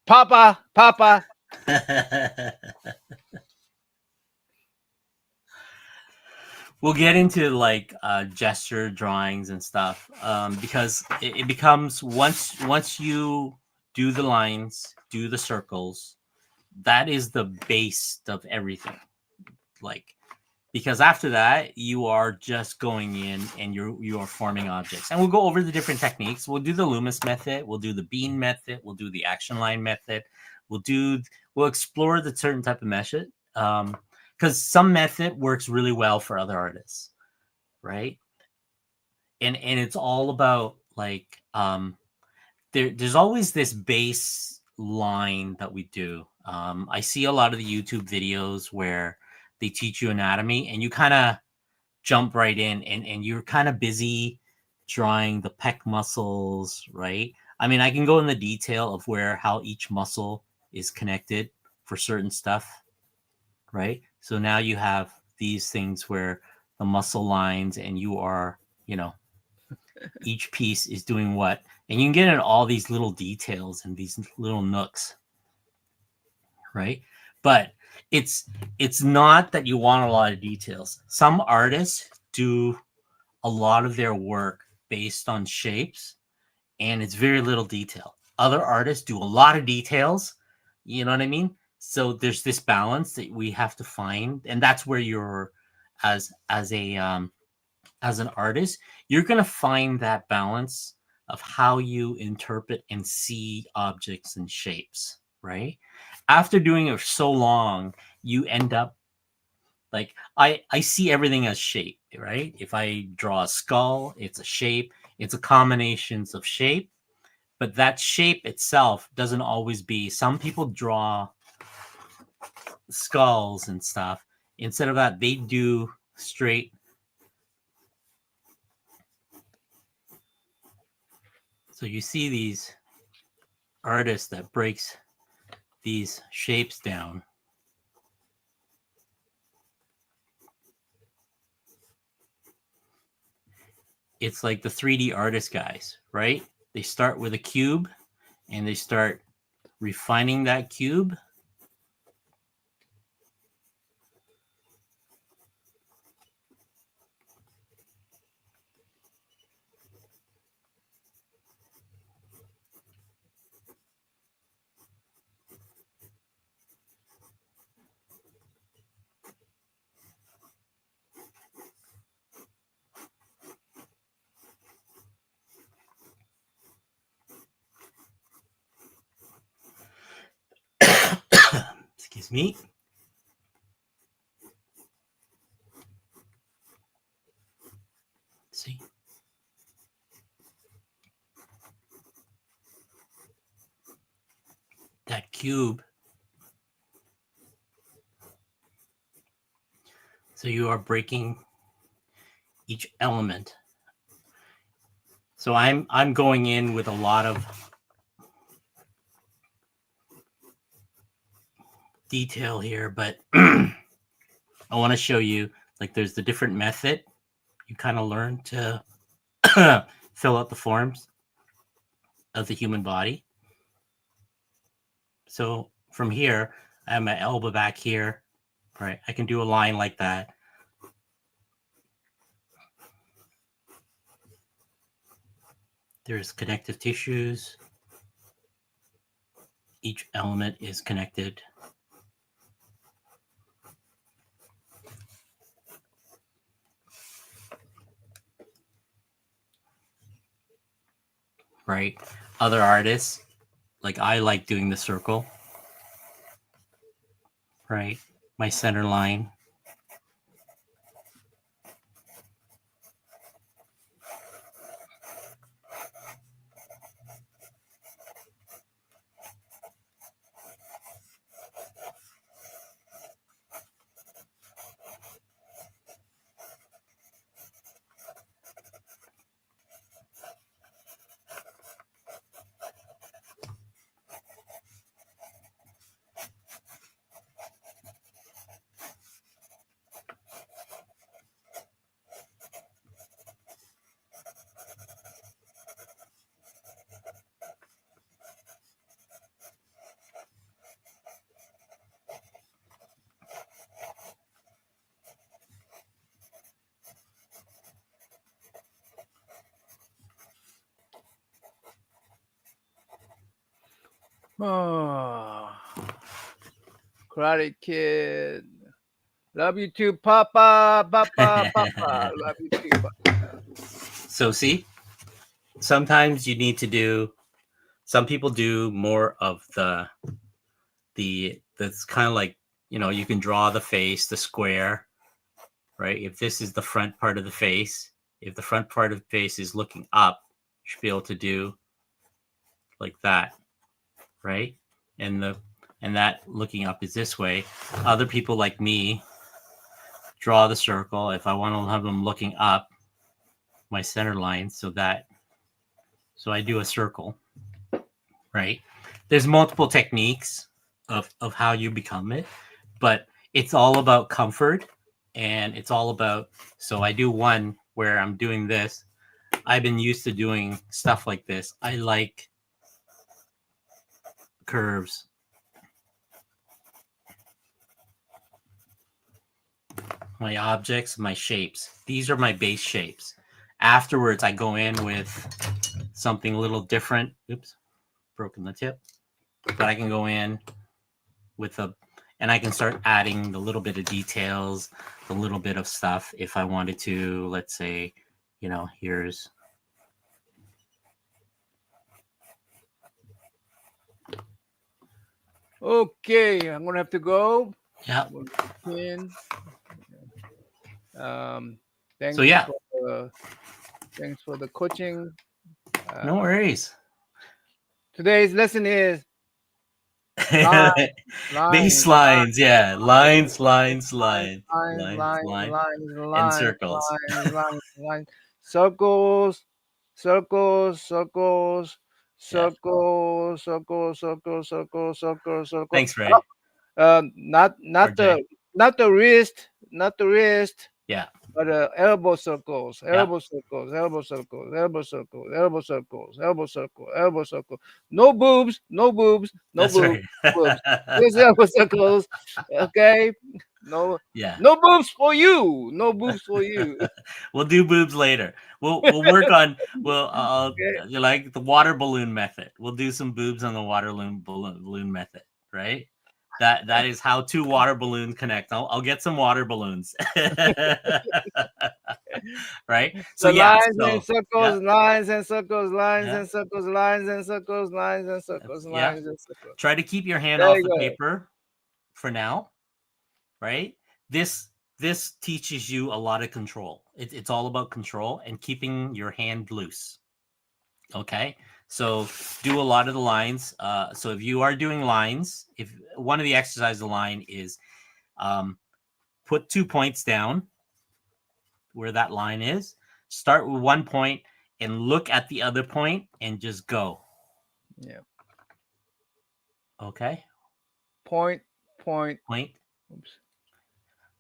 Papa, Papa. We'll get into like gesture drawings and stuff, because it becomes once you do the lines, do the circles, that is the base of everything. Like, because after that you are just going in and you are forming objects, and we'll go over the different techniques. We'll do the Loomis method, we'll do the bean method, we'll do the action line method, we'll explore the certain type of method, because some method works really well for other artists, right? And it's all about like there's always this base line that we do. I see a lot of the YouTube videos where they teach you anatomy and you kind of jump right in, and you're kind of busy drawing the pec muscles, right? I mean, I can go in the detail of how each muscle is connected for certain stuff, right? So now you have these things where the muscle lines and you are, each piece is doing what, and you can get in all these little details and these little nooks, right? But it's not that you want a lot of details. Some artists do a lot of their work based on shapes, and it's very little detail. Other artists do a lot of details, you know what I mean? So there's this balance that we have to find, and that's where you're as an artist, you're going to find that balance of how you interpret and see objects and shapes, right? After doing it for so long, you end up like I see everything as shape, right? If I draw a skull, it's a shape, it's a combinations of shape, but that shape itself doesn't always be. Some people draw skulls and stuff. Instead of that, they do straight. So you see these artists that breaks these shapes down. It's like the 3D artist guys, right? They start with a cube and they start refining that cube. Excuse me. See? That cube. So you are breaking each element. So I'm going in with a lot of detail here, but I want to show you like there's the different method you kind of learn to fill out the forms of the human body. So from here, I have my elbow back here, right? I can do a line like that. There's connective tissues. Each element is connected. Right? Other artists, like I like doing the circle, right? My center line. Oh, Karate Kid. Love you too, Papa. Papa. Papa. Love you too. Papa. So see, sometimes you need to do. Some people do more of the that's kind of like, you know, you can draw the face, the square, right? If this is the front part of the face, if the front part of the face is looking up, you should be able to do like that, right? And the and that looking up is this way. Other people like me draw the circle. If I want to have them looking up, my center line, so I do a circle, right? There's multiple techniques of how you become it, but it's all about comfort, and it's all about, so I do one where I'm doing this. I've been used to doing stuff like this. I like curves. My objects, my shapes. These are my base shapes. Afterwards, I go in with something a little different. Oops, broken the tip. But I can go in with and I can start adding the little bit of details, the little bit of stuff. If I wanted to, let's say, here's. Okay, I'm gonna have to go. Yeah. Thanks. So yeah. Thanks for the coaching. No worries. Today's lesson is baselines. Yeah, lines, and circles. lines, circles, circles, circles, Yeah. circles, circles, circles, circles, circles, circles. Thanks, Ray. Not the wrist, not the wrist. Yeah. But elbow circles, elbow circles, elbow circles, elbow circles, elbow circles, elbow circle, elbow circle. No boobs, no boobs, no That's boobs, right. boobs. Just elbow circles. Okay. No. Yeah. No boobs for you. No boobs for you. We'll do boobs later. We'll work on like the water balloon method. We'll do some boobs on the water balloon method, right? That is how two water balloons connect. I'll get some water balloons. Right? So lines and circles, lines and circles, lines Yeah. and circles, lines and circles, lines and circles, lines and circles. Try to keep your hand off the paper for now, right? This teaches you a lot of control. It's all about control and keeping your hand loose. Okay, so do a lot of the lines. So if you are doing lines, if one of the exercises of the line is put 2 points down where that line is, start with 1 point and look at the other point and just go. Yeah. Okay. Point. Oops.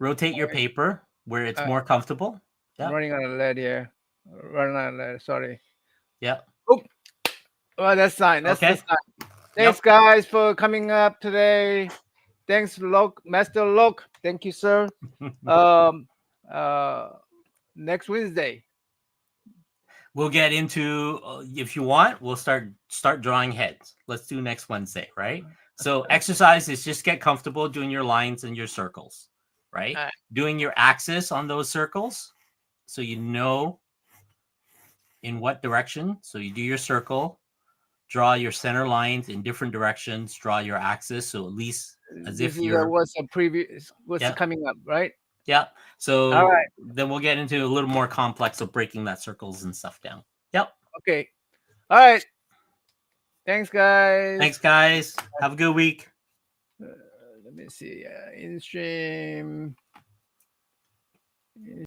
Rotate your paper where it's more comfortable. Yeah. Running on a lead here. Running on a lead. Sorry. Yeah. Oh, well, that's fine. That's the sign. Thanks, guys, for coming up today. Thanks, Master Lok. Thank you, sir. Next Wednesday. We'll get into, if you want, we'll start drawing heads. Let's do next Wednesday, right? So exercise is just get comfortable doing your lines and your circles, right? Doing your axis on those circles so you know in what direction. So you do your circle, draw your center lines in different directions, draw your axis. So at least as if you're... what's coming up, right? Yeah. So then we'll get into a little more complex of breaking that circles and stuff down. Yep. Okay. All right. Thanks, guys. Thanks, guys. Have a good week. Let me see. In stream.